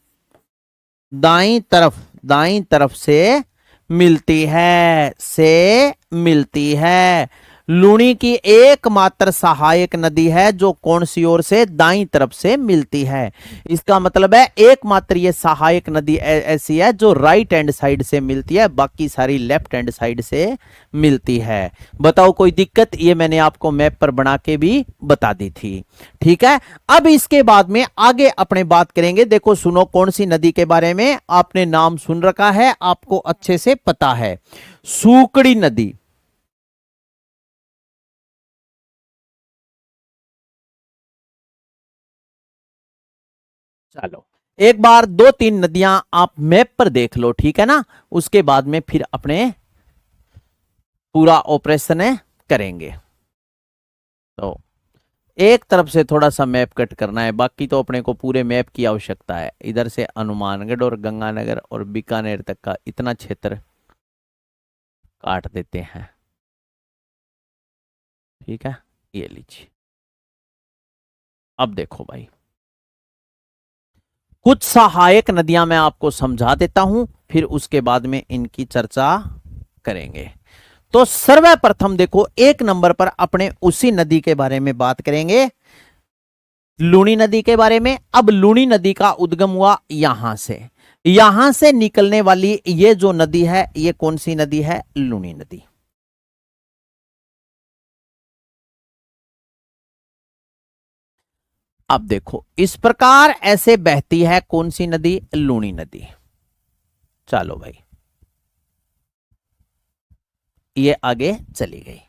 दाईं तरफ, दाईं तरफ से मिलती है, से मिलती है। लूणी की एकमात्र सहायक नदी है जो कौन सी ओर से, दाईं तरफ से मिलती है। इसका मतलब है एकमात्र ये सहायक नदी ऐसी है जो राइट हैंड साइड से मिलती है, बाकी सारी लेफ्ट हैंड साइड से मिलती है। बताओ कोई दिक्कत, ये मैंने आपको मैप पर बना के भी बता दी थी, ठीक है। अब इसके बाद में आगे अपने बात करेंगे। देखो सुनो, कौन सी नदी के बारे में आपने नाम सुन रखा है, आपको अच्छे से पता है, सूकड़ी नदी। चलो एक बार दो तीन नदियां आप मैप पर देख लो, ठीक है ना, उसके बाद में फिर अपने पूरा ऑपरेशन करेंगे। तो एक तरफ से थोड़ा सा मैप कट करना है, बाकी तो अपने को पूरे मैप की आवश्यकता है। इधर से हनुमानगढ़ और गंगानगर और बीकानेर तक का इतना क्षेत्र काट देते हैं, ठीक है। ये लीजिए, अब देखो भाई, कुछ सहायक नदियां मैं आपको समझा देता हूं, फिर उसके बाद में इनकी चर्चा करेंगे। तो सर्वप्रथम देखो, एक नंबर पर अपने उसी नदी के बारे में बात करेंगे, लूनी नदी के बारे में। अब लूनी नदी का उद्गम हुआ यहां से निकलने वाली ये जो नदी है, ये कौन सी नदी है? लूनी नदी। अब देखो, इस प्रकार ऐसे बहती है कौन सी नदी? लूनी नदी। चलो भाई, ये आगे चली गई।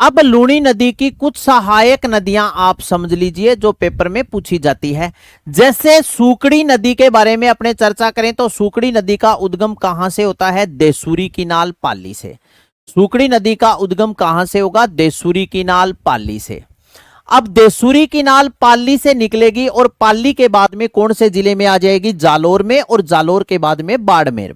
अब लूनी नदी की कुछ सहायक नदियां आप समझ लीजिए जो पेपर में पूछी जाती है। जैसे सूकड़ी नदी के बारे में अपने चर्चा करें तो सूकड़ी नदी का उद्गम कहां से होता है? देसूरी की नाल पाली से। सूकड़ी नदी का उद्गम कहां से होगा? देसूरी की नाल पाली से। अब देसूरी की नाल पाली से निकलेगी और पाली के बाद में कौन से जिले में आ जाएगी? जालोर में, और जालोर के बाद में बाड़मेर।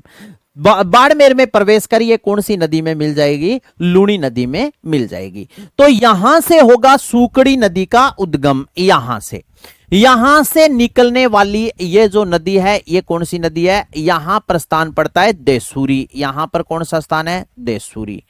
बाड़मेर में प्रवेश कर ये कौन सी नदी में मिल जाएगी? लूनी नदी में मिल जाएगी। तो यहां से होगा सूकड़ी नदी का उद्गम। यहां से निकलने वाली ये जो नदी है, ये कौन सी नदी है? यहां पर स्थान पड़ता है देसूरी। यहां पर कौन सा स्थान है? देसूरी।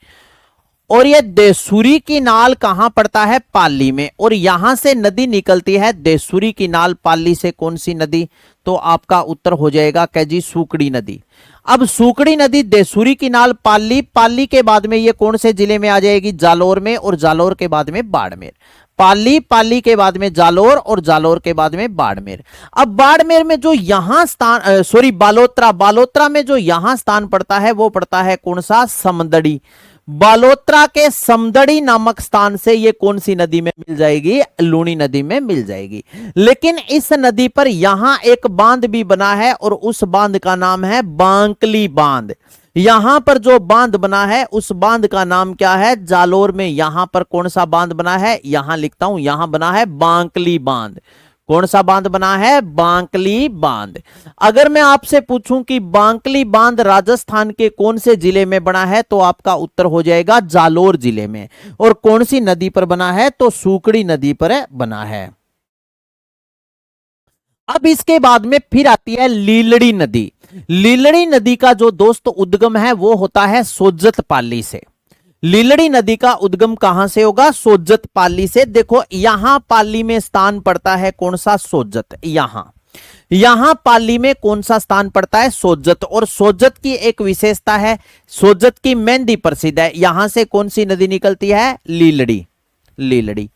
और ये देसूरी की नाल कहां पड़ता है? पाली में। और यहां से नदी निकलती है देसूरी की नाल पाली से। कौन सी नदी? तो आपका उत्तर हो जाएगा क्या जी? सूकड़ी नदी। अब सूकड़ी नदी देसूरी की नाल पाली, पाली के बाद में ये कौन से जिले में आ जाएगी? जालोर में, और जालोर के बाद में बाड़मेर। पाली, पाली के बाद में जालोर, और जालोर के बाद में बाड़मेर। अब बाड़मेर में जो यहां स्थान, बालोतरा, बालोतरा में जो यहां स्थान पड़ता है वो पड़ता है कौन सा? समदड़ी। बालोतरा के समदड़ी नामक स्थान से ये कौन सी नदी में मिल जाएगी? लूनी नदी में मिल जाएगी। लेकिन इस नदी पर यहां एक बांध भी बना है और उस बांध का नाम है बांकली बांध। यहां पर जो बांध बना है उस बांध का नाम क्या है? जालोर में यहां पर कौन सा बांध बना है? यहां लिखता हूं, यहां बना है बांकली बांध। कौन सा बांध बना है? बांकली बांध। अगर मैं आपसे पूछूं कि बांकली बांध राजस्थान के कौन से जिले में बना है तो आपका उत्तर हो जाएगा जालोर जिले में। और कौन सी नदी पर बना है? तो सूकड़ी नदी पर बना है। अब इसके बाद में फिर आती है लीलड़ी नदी। लीलड़ी नदी का जो दोस्त उद्गम है वो होता है सोजत पाली से। लीलड़ी नदी का उद्गम कहां से होगा? सोजत पाली से। देखो, यहां पाली में स्थान पड़ता है कौन सा? सोजत। यहां पाली में कौन सा स्थान पड़ता है? सोजत। और सोजत की एक विशेषता है, सोजत की मेहंदी प्रसिद्ध है। यहां से कौन सी नदी निकलती है? लीलड़ी।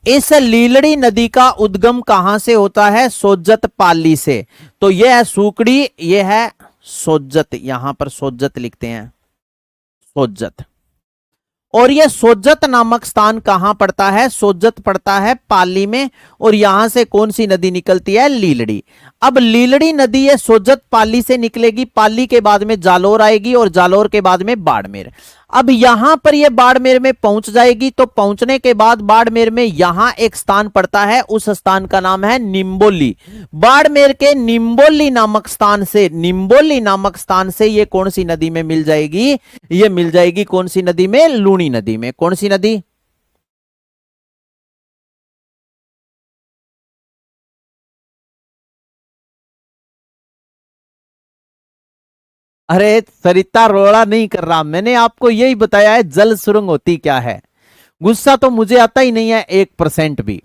इस लीलड़ी नदी का उद्गम कहां से होता है? सोजत पाली से। तो यह है सूकड़ी, यह है सोजत। यहां पर सोजत लिखते हैं, सोजत। और यह सोजत नामक स्थान कहां पड़ता है? सोजत पड़ता है पाली में। और यहां से कौन सी नदी निकलती है? लीलड़ी। अब लीलड़ी नदी ये सोजत पाली से निकलेगी, पाली के बाद में जालोर आएगी, और जालोर के बाद में बाड़मेर। अब यहां पर ये बाड़मेर में पहुंच जाएगी, तो पहुंचने के बाद बाड़मेर में यहां एक स्थान पड़ता है, उस स्थान का नाम है निम्बोली। बाड़मेर के निम्बोली नामक स्थान से ये कौन सी नदी में मिल जाएगी? ये मिल जाएगी कौन सी नदी में? लूनी नदी में। कौन सी नदी? अरे सरिता, रोड़ा नहीं कर रहा, मैंने आपको यही बताया है जल सुरंग होती क्या है। गुस्सा तो मुझे आता ही नहीं है 1% भी।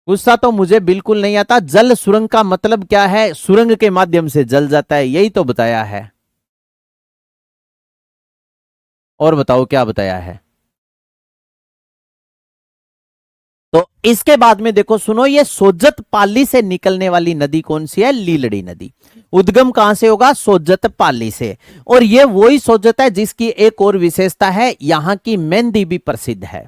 गुस्सा तो मुझे बिल्कुल नहीं आता। जल सुरंग का मतलब क्या है? सुरंग के माध्यम से जल जाता है, यही तो बताया है। और बताओ क्या बताया है? तो इसके बाद में देखो, सुनो, ये सोजत पाली से निकलने वाली नदी कौन सी है? लीलड़ी नदी। उद्गम कहां से होगा? सोजत पाली से। और ये वही सोजत है जिसकी एक और विशेषता है, यहां की मेहंदी भी प्रसिद्ध है।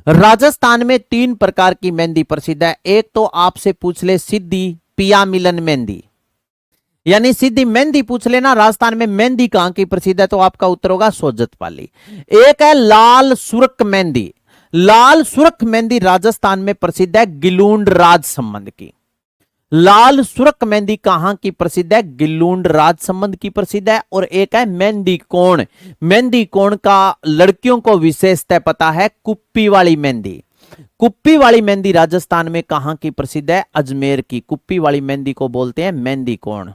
राजस्थान में 3 प्रकार की मेहंदी प्रसिद्ध है। एक तो आपसे पूछ ले सिद्धि पिया मिलन मेहंदी, यानी सीधी मेहंदी पूछ लेना राजस्थान में मेहंदी कहां की प्रसिद्ध है, तो आपका उत्तर होगा सोजत पाली। एक है लाल सुरख मेहंदी। लाल सुरख मेहंदी राजस्थान में प्रसिद्ध है, गिलूंड राज संबंध की। लाल सुरख मेहंदी कहां की प्रसिद्ध है? गिलूंड राज संबंध की प्रसिद्ध है। और एक है मेहंदी कोण। मेहंदी कोण का लड़कियों को विशेषतः पता है, कुप्पी वाली मेहंदी। कुप्पी वाली मेहंदी राजस्थान में कहां की प्रसिद्ध है? अजमेर की। कुप्पी वाली मेहंदी को बोलते हैं मेहंदी कोण।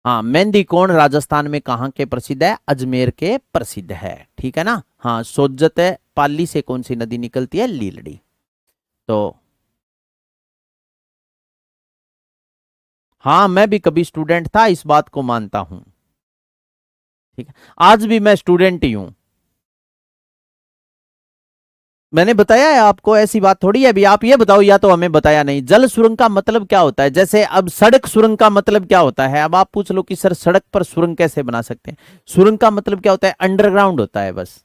हाँ, मेहंदी कोण राजस्थान में कहां के प्रसिद्ध है? अजमेर के प्रसिद्ध है। ठीक है ना। हाँ, सोज्जत है पाली से कौन सी नदी निकलती है? लीलड़ी। तो हाँ, मैं भी कभी स्टूडेंट था, इस बात को मानता हूं। ठीक है, आज भी मैं स्टूडेंट ही हूं। मैंने बताया है आपको, ऐसी बात थोड़ी है। अभी आप ये बताओ, या तो हमें बताया नहीं। जल सुरंग का मतलब क्या होता है? जैसे अब सड़क सुरंग का मतलब क्या होता है? अब आप पूछ लो कि सर सड़क पर सुरंग कैसे बना सकते हैं? सुरंग का मतलब क्या होता है? अंडरग्राउंड होता है बस।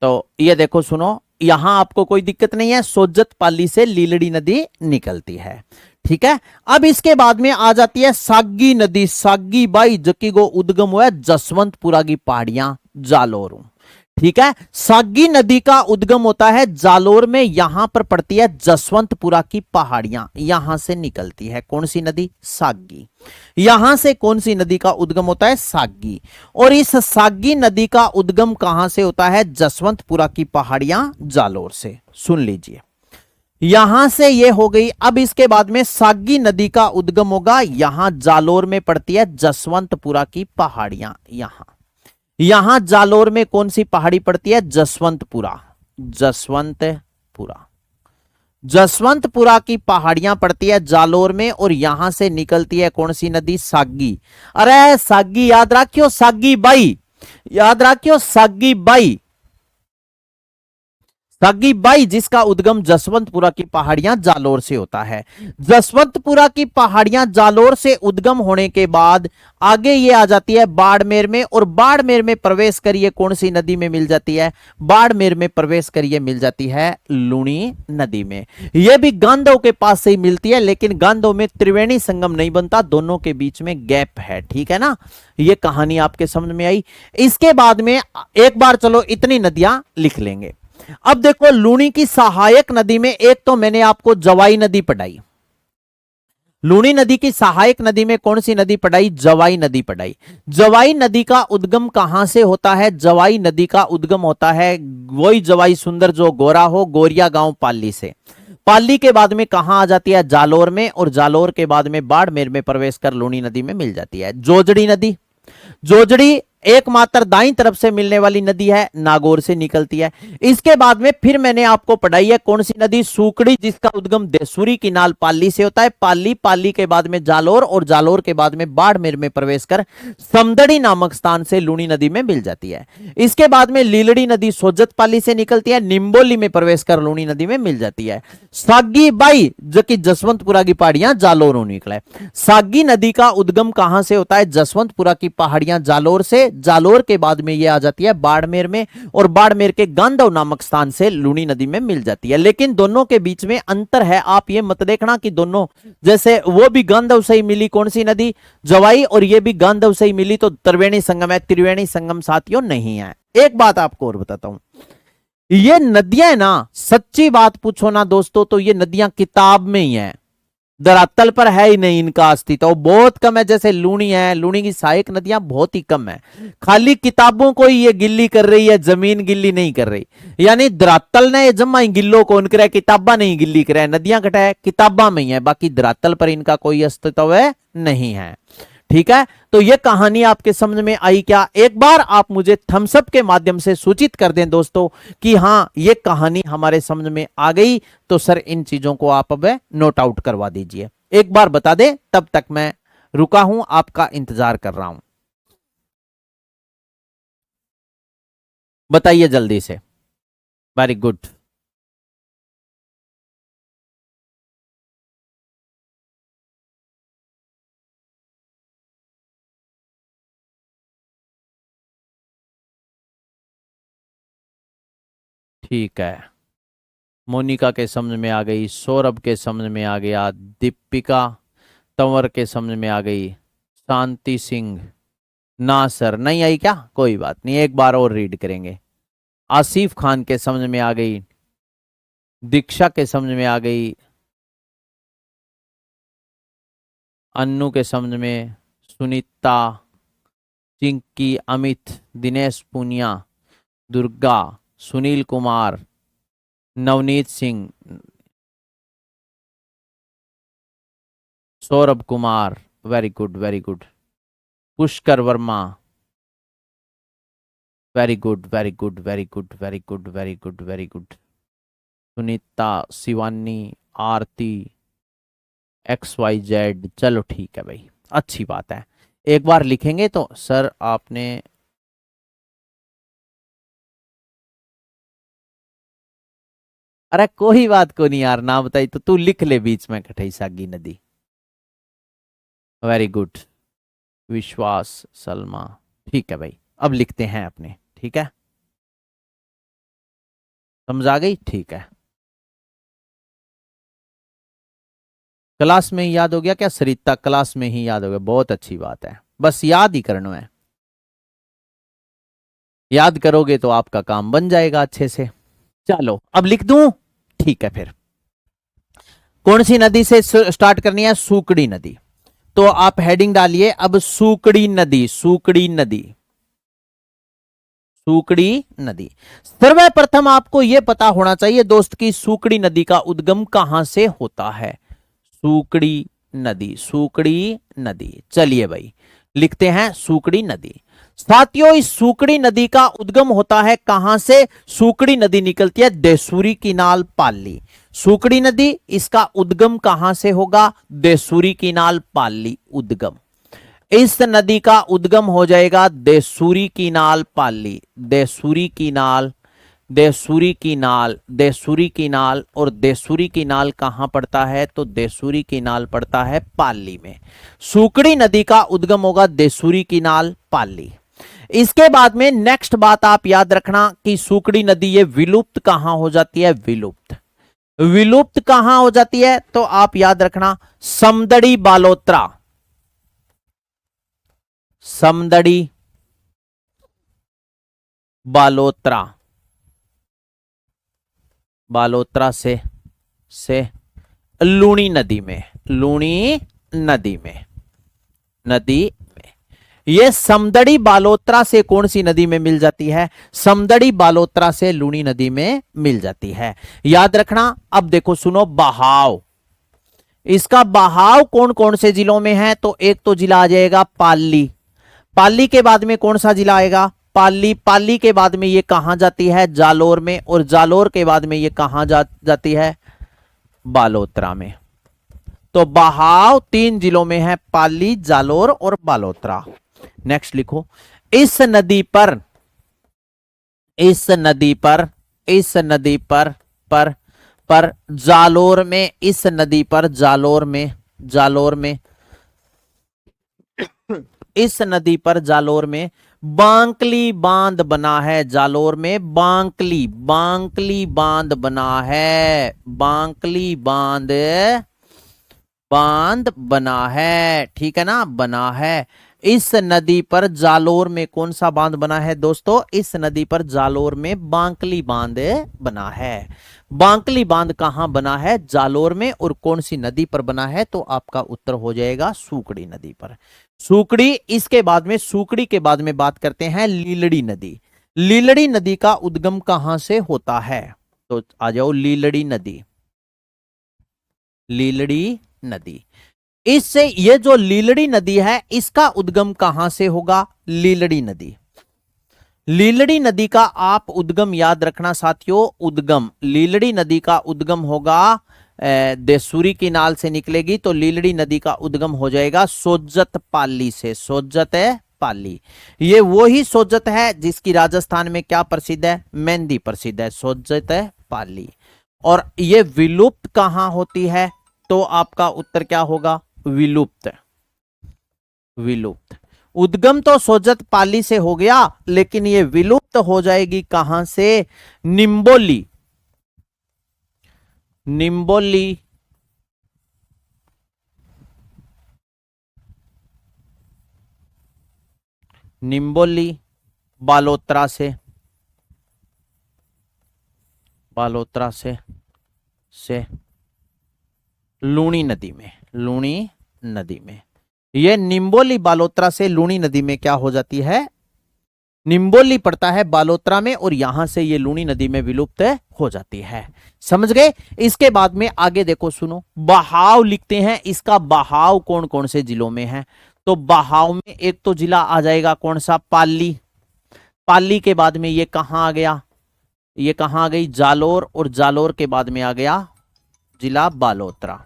तो ये देखो सुनो, यहां आपको कोई दिक्कत नहीं है, सोज्जत पाली से लीलड़ी नदी निकलती है। ठीक है। अब इसके बाद में आ जाती है सागी नदी। सागी बाई जकी को उद्गम हुआ है जसवंतपुरा की पहाड़ियां जालोर। ठीक है, सागी नदी का उद्गम होता है जालोर में, यहां पर पड़ती है जसवंतपुरा की पहाड़ियां, यहां से निकलती है कौन सी नदी? सागी। यहां से कौन सी नदी का उद्गम होता है? सागी। और इस सागी नदी का उद्गम कहां से होता है? जसवंतपुरा की पहाड़ियां जालोर से। सुन लीजिए, यहां से ये हो गई। अब इसके बाद में सागी नदी का उद्गम होगा, यहां जालोर में पड़ती है जसवंतपुरा की पहाड़ियां। यहां जालोर में कौन सी पहाड़ी पड़ती है? जसवंतपुरा। जसवंतपुरा। जसवंतपुरा की पहाड़ियां पड़ती है जालोर में, और यहां से निकलती है कौन सी नदी? सागी। अरे सागी याद रखियो, सागी बाई याद रखियो, सागी बाई। सागी बाई जिसका उद्गम जसवंतपुरा की पहाड़ियां जालोर से होता है। जसवंतपुरा की पहाड़ियां जालोर से उद्गम होने के बाद आगे ये आ जाती है बाड़मेर में, और बाड़मेर में प्रवेश करिए कौन सी नदी में मिल जाती है? बाड़मेर में प्रवेश करिए मिल जाती है लूणी नदी में। यह भी गांधव के पास से ही मिलती है, लेकिन गांधव में त्रिवेणी संगम नहीं बनता, दोनों के बीच में गैप है। ठीक है ना। ये कहानी आपके समझ में आई। इसके बाद में एक बार चलो इतनी नदियां लिख लेंगे। अब देखो, लूणी की सहायक नदी में एक तो मैंने आपको जवाई नदी पढ़ाई। लूणी नदी की सहायक नदी में कौन सी नदी पढ़ाई? जवाई नदी पढ़ाई। जवाई नदी का उद्गम कहां से होता है? जवाई नदी का उद्गम होता है वही जवाई सुंदर जो गोरा हो, गोरिया गांव पाली से। पाली के बाद में कहां आ जाती है? जालोर में, और जालोर के बाद में बाड़मेर में प्रवेश कर लूणी नदी में मिल जाती है। जोजड़ी नदी। जोजड़ी एकमात्र दाईं तरफ से मिलने वाली नदी है, नागौर से निकलती है। इसके बाद में फिर मैंने आपको पढ़ाई है कौन सी नदी? सूकड़ी, जिसका उद्गम देसूरी की नाल पाली से होता है। पाली, पाली के बाद में जालोर, और जालोर के बाद में बाड़मेर में प्रवेश कर समदड़ी नामक स्थान से लूणी नदी में मिल जाती है। इसके बाद में लीलड़ी नदी सोजत पाली से निकलती है, निम्बोली में प्रवेश कर लूणी नदी में मिल जाती है। सागी बाई जो कि जसवंतपुरा की पहाड़ियां जालोर निकला है। सागी नदी का उद्गम कहां से होता है? जसवंतपुरा की पहाड़ियां जालोर से। जालोर के बाद में यह आ जाती है बाड़मेर में, और बाड़मेर के गांधव नामक स्थान से लूणी नदी में मिल जाती है। लेकिन दोनों के बीच में अंतर है, आप ये मत देखना कि दोनों जैसे वो भी गांधव से ही मिली कौन सी नदी? जवाई, और ये भी गांधव से ही मिली तो त्रिवेणी संगम है। त्रिवेणी संगम साथियों नहीं है। एक बात आपको और बताता हूं, ये नदियां ना, सच्ची बात पूछो ना दोस्तों, तो ये नदियां किताब में ही है, धरातल पर है ही नहीं इनका अस्तित्व, बहुत कम है। जैसे लूणी है, लूणी की सहायक नदियां बहुत ही कम है, खाली किताबों को ही ये गिल्ली कर रही है, जमीन गिल्ली नहीं कर रही। यानी धरातल ने ये जमा गिल्लो कौन करे? किताबा नहीं गिल्ली करे। नदियां कटा है किताबा में ही है, बाकी धरातल पर इनका कोई अस्तित्व है नहीं है। ठीक है, तो यह कहानी आपके समझ में आई क्या? एक बार आप मुझे थम्सअप के माध्यम से सूचित कर दें दोस्तों कि हां यह कहानी हमारे समझ में आ गई, तो सर इन चीजों को आप अब नोट आउट करवा दीजिए। एक बार बता दें, तब तक मैं रुका हूं, आपका इंतजार कर रहा हूं। बताइए जल्दी से। Very good. ठीक है, मोनिका के समझ में आ गई, सौरभ के समझ में आ गया, दीपिका तंवर के समझ में आ गई, शांति सिंह ना सर नहीं आई क्या? कोई बात नहीं, एक बार और रीड करेंगे। आसिफ खान के समझ में आ गई, दीक्षा के समझ में आ गई, अन्नू के समझ में, Sunita, Chinki, Amit, Dinesh Punia, Durga, Sunil Kumar, Navneet Singh, Saurabh Kumar, very good very good, Pushkar Verma, very good very good very good very good very good very good, Sunita, Shivani, Aarti, XYZ। चलो ठीक है भाई, अच्छी बात है। एक बार लिखेंगे तो सर आपने, अरे कोई बात को नहीं यार, ना बताई तो तू लिख ले बीच में, कठई सागी नदी। वेरी गुड, विश्वास, सलमा, ठीक है भाई, अब लिखते हैं अपने, ठीक है, समझ आ गई, ठीक है। क्लास में ही याद हो गया क्या सरिता? क्लास में ही याद हो गया, बहुत अच्छी बात है, बस याद ही करना है। याद करोगे तो आपका काम बन जाएगा अच्छे से। चलो अब लिख दूं, ठीक है। फिर कौन सी नदी से स्टार्ट करनी है? सूकड़ी नदी। तो आप हेडिंग डालिए अब, सूकड़ी नदी, सूकड़ी नदी, सूकड़ी नदी। सर्वप्रथम आपको यह पता होना चाहिए दोस्त की सूकड़ी नदी का उद्गम कहां से होता है। सूकड़ी नदी, सूकड़ी नदी, चलिए भाई लिखते हैं सूकड़ी नदी। साथियों, इस सूकड़ी नदी का उद्गम होता है कहां से? सूकड़ी नदी निकलती है देसूरी किनाल पाली। सूकड़ी नदी, इसका उद्गम कहां से होगा? देसूरी किनाल पाली उद्गम। इस नदी का उद्गम हो जाएगा देसूरी कीनाल पाली, देसूरी कीनाल, देसूरी कीनाल, देसूरी कीनाल। और देसूरी कीनाल कहां पड़ता है? तो देसूरी कीनाल पड़ता है पाली में। सूकड़ी नदी का उद्गम होगा देसूरी कीनाल पाली। इसके बाद में नेक्स्ट बात आप याद रखना कि सूकड़ी नदी ये विलुप्त कहां हो जाती है? विलुप्त, विलुप्त कहां हो जाती है? तो आप याद रखना समदड़ी बालोत्रा, समदड़ी बालोत्रा, बालोत्रा से लूणी नदी में, लूणी नदी में, नदी में। ये समदड़ी बालोत्रा से कौन सी नदी में मिल जाती है? समदड़ी बालोत्रा से लूणी नदी में मिल जाती है, याद रखना। अब देखो सुनो, बहाव, इसका बहाव कौन कौन से जिलों में है? तो एक तो जिला आ जाएगा पाली, पाली के बाद में कौन सा जिला आएगा? पाली, पाली के बाद में ये कहां जाती है? जालोर में, और जालोर के बाद में ये कहां जाती है? बालोतरा में। तो बहाव 3 जिलों में है, पाली, जालोर और बालोतरा। नेक्स्ट लिखो, इस नदी पर, इस नदी पर, इस नदी पर जालोर में, इस नदी पर जालोर में, जालोर में, इस नदी पर जालोर में बांकली बांध बना है। जालोर में बांकली, बांकली बांध बना है, बांकली बांध, बांध बना है, ठीक है ना, बना है। इस नदी पर जालोर में कौन सा बांध बना है दोस्तों? इस नदी पर जालोर में बांकली बांध बना है। बांकली बांध कहां बना है? जालोर में। और कौन सी नदी पर बना है? तो आपका उत्तर हो जाएगा सूकड़ी नदी पर, सूकड़ी। इसके बाद में, सूकड़ी के बाद में बात करते हैं लीलड़ी नदी। लीलड़ी नदी का उद्गम कहां से होता है? तो आ जाओ, लीलड़ी नदी, लीलड़ी नदी। इससे ये जो लीलड़ी नदी है इसका उद्गम कहां से होगा? लीलड़ी नदी, लीलड़ी नदी का आप उद्गम याद रखना साथियों। उद्गम, लीलड़ी नदी का उद्गम होगा देसूरी की नाल से निकलेगी, तो लीलड़ी नदी का उद्गम हो जाएगा सोजत पाली से, सोजत पाली। ये वो ही सोजत है जिसकी राजस्थान में क्या प्रसिद्ध है? मेहंदी प्रसिद्ध है, सोजत पाली। और ये विलुप्त कहां होती है? तो आपका उत्तर क्या होगा? विलुप्त, विलुप्त। उद्गम तो सोजत पाली से हो गया, लेकिन ये विलुप्त हो जाएगी कहां से? निम्बोली, निम्बोली, निम्बोली बालोत्रा से, बालोत्रा से लूणी नदी में, लूणी नदी में। ये निम्बोली बालोत्रा से लूनी नदी में क्या हो जाती है, निम्बोली पड़ता है बालोत्रा में, और यहां से ये लूनी नदी में विलुप्त हो जाती है। समझ गए। इसके बाद में आगे देखो सुनो, बहाव लिखते हैं, इसका बहाव कौन कौन से जिलों में है। तो बहाव में एक तो जिला आ जाएगा कौन सा, पाली। पाली के बाद में ये कहां आ गया, ये कहां आ गई, जालोर, और जालोर के बाद में आ गया जिला बालोतरा।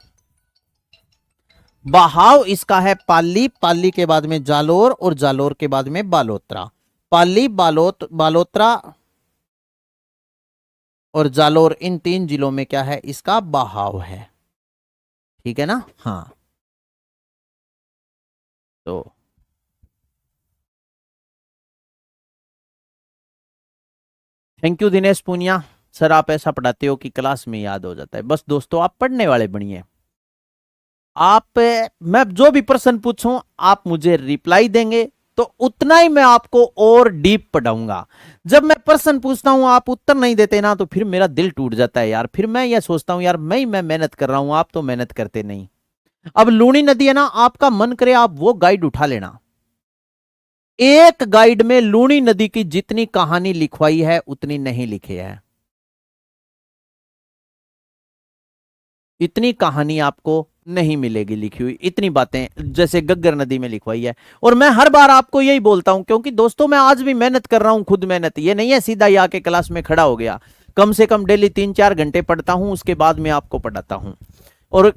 बहाव इसका है पाली, पाली के बाद में जालोर, और जालोर के बाद में बालोतरा। पाली, बालोतरा और जालोर, इन 3 जिलों में क्या है, इसका बहाव है। ठीक है ना। हाँ, तो thank you Dinesh Poonia sir, आप ऐसा पढ़ाते हो कि क्लास में याद हो जाता है। बस दोस्तों, आप पढ़ने वाले बनिए। आप, मैं जो भी प्रश्न पूछूं आप मुझे रिप्लाई देंगे तो उतना ही मैं आपको और डीप पढ़ाऊंगा। जब मैं प्रश्न पूछता हूं आप उत्तर नहीं देते ना, तो फिर मेरा दिल टूट जाता है यार। फिर मैं ये सोचता हूं यार, मैं मेहनत कर रहा हूं, आप तो मेहनत करते नहीं। अब लूनी नदी है ना, आपका मन करे आप वो गाइड उठा लेना। एक गाइड में लूनी नदी की जितनी कहानी लिखवाई है उतनी नहीं लिखी है। इतनी कहानी आपको नहीं मिलेगी लिखी हुई, इतनी बातें जैसे गग्गर नदी में लिखवाई है। और मैं हर बार आपको यही बोलता हूं, क्योंकि दोस्तों मैं आज भी मेहनत कर रहा हूं, खुद मेहनत। ये नहीं है सीधा ही आके क्लास में खड़ा हो गया। कम से कम डेली 3-4 घंटे पढ़ता हूं, उसके बाद में आपको पढ़ाता हूं। और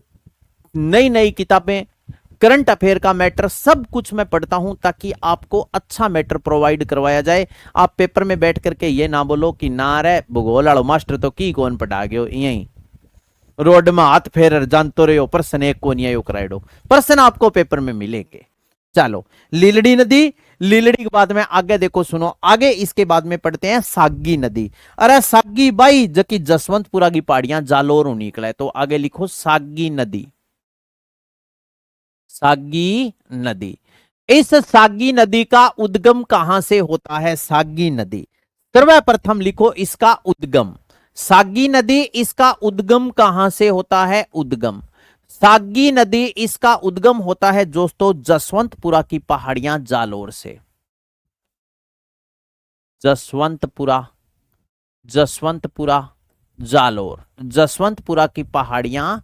नई नई किताबें, करंट अफेयर का मैटर, सब कुछ मैं पढ़ता हूं ताकि आपको अच्छा मैटर प्रोवाइड करवाया जाए। आप पेपर में बैठ करके ये ना बोलो कि ना रे भूगोल वालो मास्टर तो की कौन पढ़ा गयो, यही रोड में हाथ फेर जानते रहे हो, प्रश्न एक को नहीं कराइडो। प्रश्न आपको पेपर में मिलेंगे। चलो, लीलड़ी नदी, लीलड़ी के बाद में आगे देखो सुनो, आगे इसके बाद में पढ़ते हैं सागी नदी। अरे सागी बाई, जबकि जसवंतपुरा की पहाड़ियां जालोर निकला है, तो आगे लिखो सागी नदी। सागी नदी, इस सागी नदी का उद्गम कहां से होता है, सागी नदी सर्वप्रथम लिखो इसका उद्गम। सागी नदी, इसका उद्गम कहां से होता है, उद्गम सागी नदी, इसका उद्गम होता है दोस्तों जसवंतपुरा की पहाड़ियां जालोर से। जसवंतपुरा, जसवंतपुरा जालोर, जसवंतपुरा की पहाड़ियां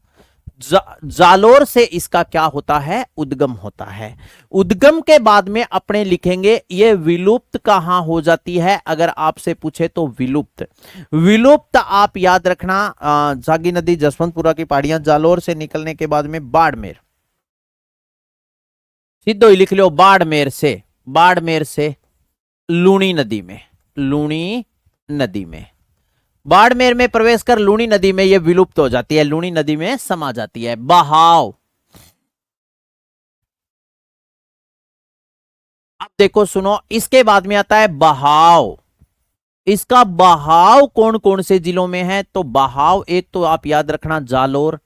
जालोर से इसका क्या होता है, उद्गम होता है। उद्गम के बाद में अपने लिखेंगे ये विलुप्त कहां हो जाती है। अगर आपसे पूछे तो विलुप्त, विलुप्त आप याद रखना, सागी नदी, जसवंतपुरा की पहाड़ियां जालोर से निकलने के बाद में बाड़मेर, सीधो ही लिख लो बाड़मेर से, बाड़मेर से लूनी नदी में, लूनी नदी में, बाड़मेर में प्रवेश कर लूनी नदी में यह विलुप्त हो जाती है, लूनी नदी में समा जाती है। बहाव, अब देखो सुनो, इसके बाद में आता है बहाव। इसका बहाव कौन कौन से जिलों में है, तो बहाव एक तो आप याद रखना जालोर,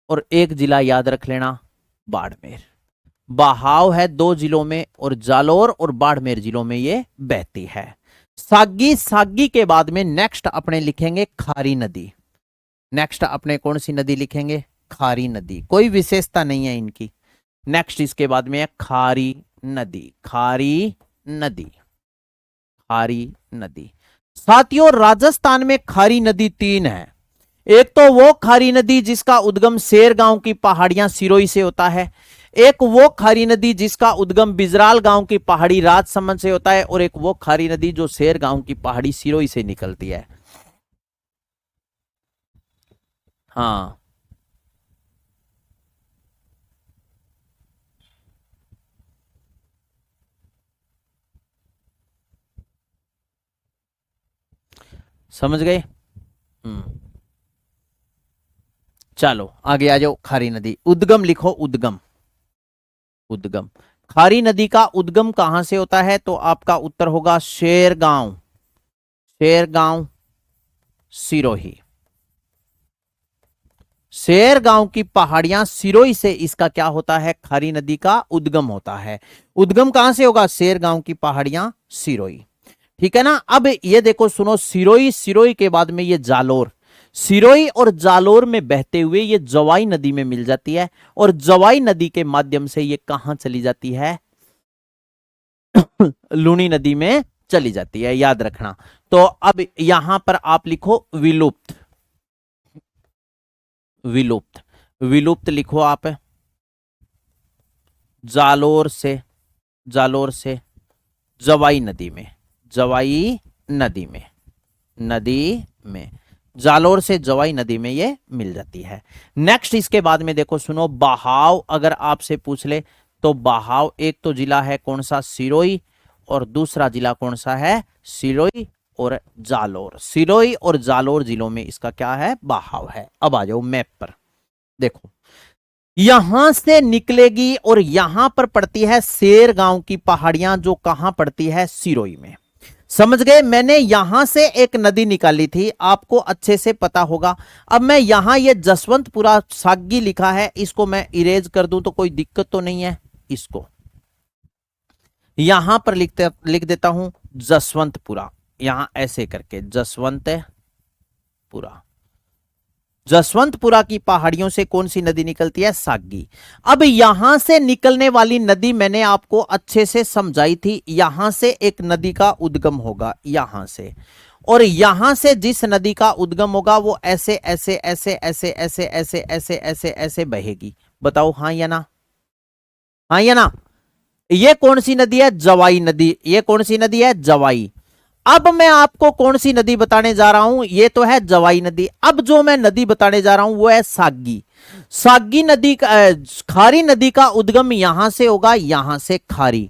और एक जिला याद रख लेना बाड़मेर। बहाव है 2 जिलों में, और जालोर और बाड़मेर जिलों में ये बहती है। सागी, सागी के बाद में नेक्स्ट अपने लिखेंगे खारी नदी। नेक्स्ट अपने कौन सी नदी लिखेंगे, खारी नदी, कोई विशेषता नहीं है इनकी। नेक्स्ट इसके बाद में है खारी नदी, खारी नदी, खारी नदी। साथियों, राजस्थान में खारी नदी 3 है। एक तो वो खारी नदी जिसका उद्गम शेर गांव की पहाड़ियां सिरोही से होता है, एक वो खारी नदी जिसका उद्गम बिजराल गांव की पहाड़ी राजसमंद से होता है, और एक वो खारी नदी जो शेर गांव की पहाड़ी सिरोही से निकलती है। हाँ, समझ गए। चलो आगे आ जाओ। खारी नदी उद्गम लिखो, उद्गम, उद्गम खारी नदी का उद्गम कहां से होता है, तो आपका उत्तर होगा शेरगांव, शेरगांव सिरोही। शेरगांव की पहाड़ियां सिरोही से इसका क्या होता है, खारी नदी का उद्गम होता है। उद्गम कहां से होगा, शेरगांव की पहाड़ियां सिरोही। ठीक है ना। अब ये देखो सुनो, सिरोही, सिरोही के बाद में ये जालोर, सिरोही और जालोर में बहते हुए ये जवाई नदी में मिल जाती है और जवाई नदी के माध्यम से ये कहां चली जाती है? लूनी नदी में चली जाती है, याद रखना। तो अब यहां पर आप लिखो विलुप्त, विलुप्त, विलुप्त लिखो आप। जालोर से, जालोर से जवाई नदी में, जवाई नदी में, नदी में, जालोर से जवाई नदी में ये मिल जाती है। नेक्स्ट इसके बाद में देखो सुनो, बहाव अगर आपसे पूछ ले तो बहाव एक तो जिला है कौन सा? सिरोही, और दूसरा जिला कौन सा है? सिरोही और जालोर। सिरोही और जालोर जिलों में इसका क्या है? बहाव है। अब आ जाओ मैप पर, देखो यहां से निकलेगी और यहां पर पड़ती है शेर गांव की पहाड़ियां, जो कहां पड़ती है? सिरोही में। समझ गए? मैंने यहां से एक नदी निकाली थी, आपको अच्छे से पता होगा। अब मैं यहां ये जसवंतपुरा सागी लिखा है, इसको मैं इरेज कर दूं तो कोई दिक्कत तो नहीं है? इसको यहां पर लिख देता हूं जसवंतपुरा, यहां ऐसे करके जसवंतपुरा। जसवंतपुरा की पहाड़ियों से कौन सी नदी निकलती है? सागी। अब यहां से निकलने वाली नदी मैंने आपको अच्छे से समझाई थी, यहां से एक नदी का उद्गम होगा यहां से, और यहां से जिस नदी का उद्गम होगा वो ऐसे ऐसे ऐसे ऐसे ऐसे ऐसे ऐसे ऐसे ऐसे बहेगी। बताओ हाँ या ना? हाँ या ना? ये कौन सी नदी है? जवाई नदी। ये कौन सी नदी है? जवाई। अब मैं आपको कौन सी नदी बताने जा रहा हूं? ये तो है जवाई नदी। अब जो मैं नदी बताने जा रहा हूं वो है सागी। सागी नदी का, खारी नदी का उद्गम यहां से होगा, यहां से खारी,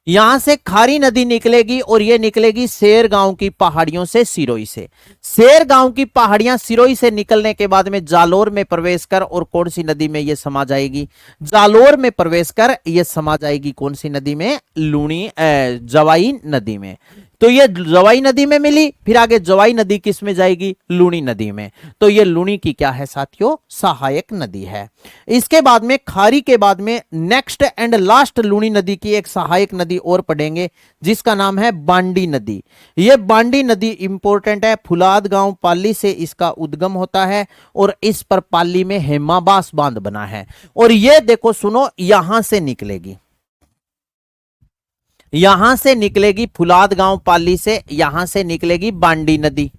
यहां से खारी नदी निकलेगी और ये निकलेगी शेर गांव की पहाड़ियों से, सिरोही से। शेर गांव की पहाड़ियां सिरोही से निकलने के बाद में जालोर में प्रवेश कर और कौन सी नदी में ये समा जाएगी? जालोर में प्रवेश कर ये समा जाएगी कौन सी नदी में? जवाई नदी में। तो ये जवाई नदी में मिली, फिर आगे जवाई नदी किस में जाएगी? लूनी नदी में। तो ये लूनी की क्या है साथियों? सहायक नदी है। इसके बाद में खारी के बाद में नेक्स्ट एंड लास्ट लूनी नदी की एक सहायक नदी और पढ़ेंगे जिसका नाम है बांडी नदी। ये बांडी नदी इंपॉर्टेंट है, फुलाद गांव पाली से इसका उद्गम होता है और इस पर पाली में हेमाबास बांध बना है। और ये देखो सुनो, यहां से निकलेगी, यहां से निकलेगी फुलाद गांव पाली से, यहां से निकलेगी बांडी नदी।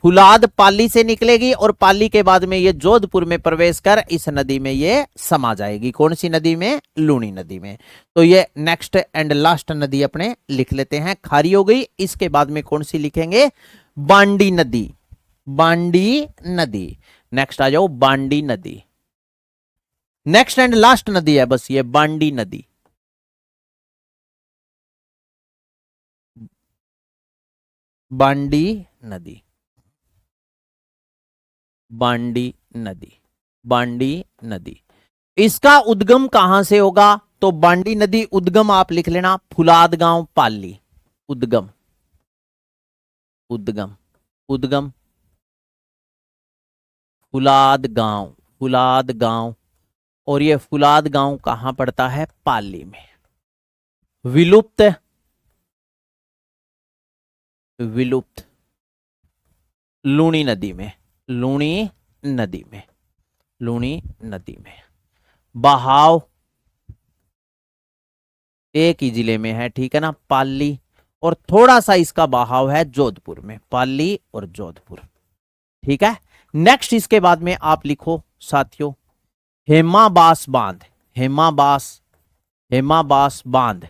फुलाद पाली से निकलेगी और पाली के बाद में ये जोधपुर में प्रवेश कर इस नदी में ये समा जाएगी। कौन सी नदी में? लूनी नदी में। तो ये नेक्स्ट एंड लास्ट नदी अपने लिख लेते हैं। खारी हो गई, इसके बाद में कौन सी लिखेंगे? बांडी नदी। बांडी नदी। नेक्स्ट आ जाओ, बांडी नदी। नेक्स्ट एंड लास्ट नदी है बस ये बांडी नदी। बांडी नदी, बांडी नदी, बांडी नदी। इसका उद्गम कहां से होगा? तो बांडी नदी उद्गम आप लिख लेना फुलाद गांव पाली। उद्गम, उद्गम, उद्गम फुलाद गांव, फुलाद गांव। और ये फुलाद गांव कहां पड़ता है? पाली में। विलुप्त, विलुप्त लूनी नदी में, लूनी नदी में, लूनी नदी में। बहाव एक ही जिले में है, ठीक है ना? पाली, और थोड़ा सा इसका बहाव है जोधपुर में, पाली और जोधपुर, ठीक है। नेक्स्ट इसके बाद में आप लिखो साथियों हेमाबास बांध। हेमाबास, हेमाबास बांध,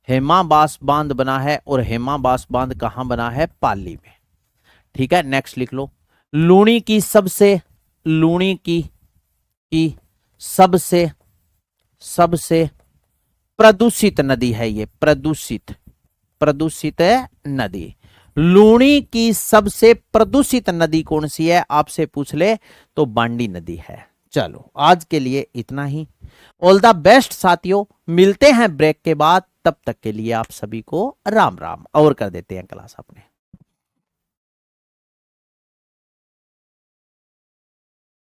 हेमाबास बांध बना है और हेमाबास बांध कहां बना है? पाली में, ठीक है। नेक्स्ट लिख लो लूनी की सबसे, लूनी की सबसे, सबसे प्रदूषित नदी है ये, प्रदूषित, प्रदूषित नदी। लूनी की सबसे प्रदूषित नदी कौन सी है आपसे पूछ ले तो बांडी नदी है। चलो आज के लिए इतना ही। ऑल द बेस्ट साथियों, मिलते हैं ब्रेक के बाद, तब तक के लिए आप सभी को राम राम। और कर देते हैं क्लास अपने।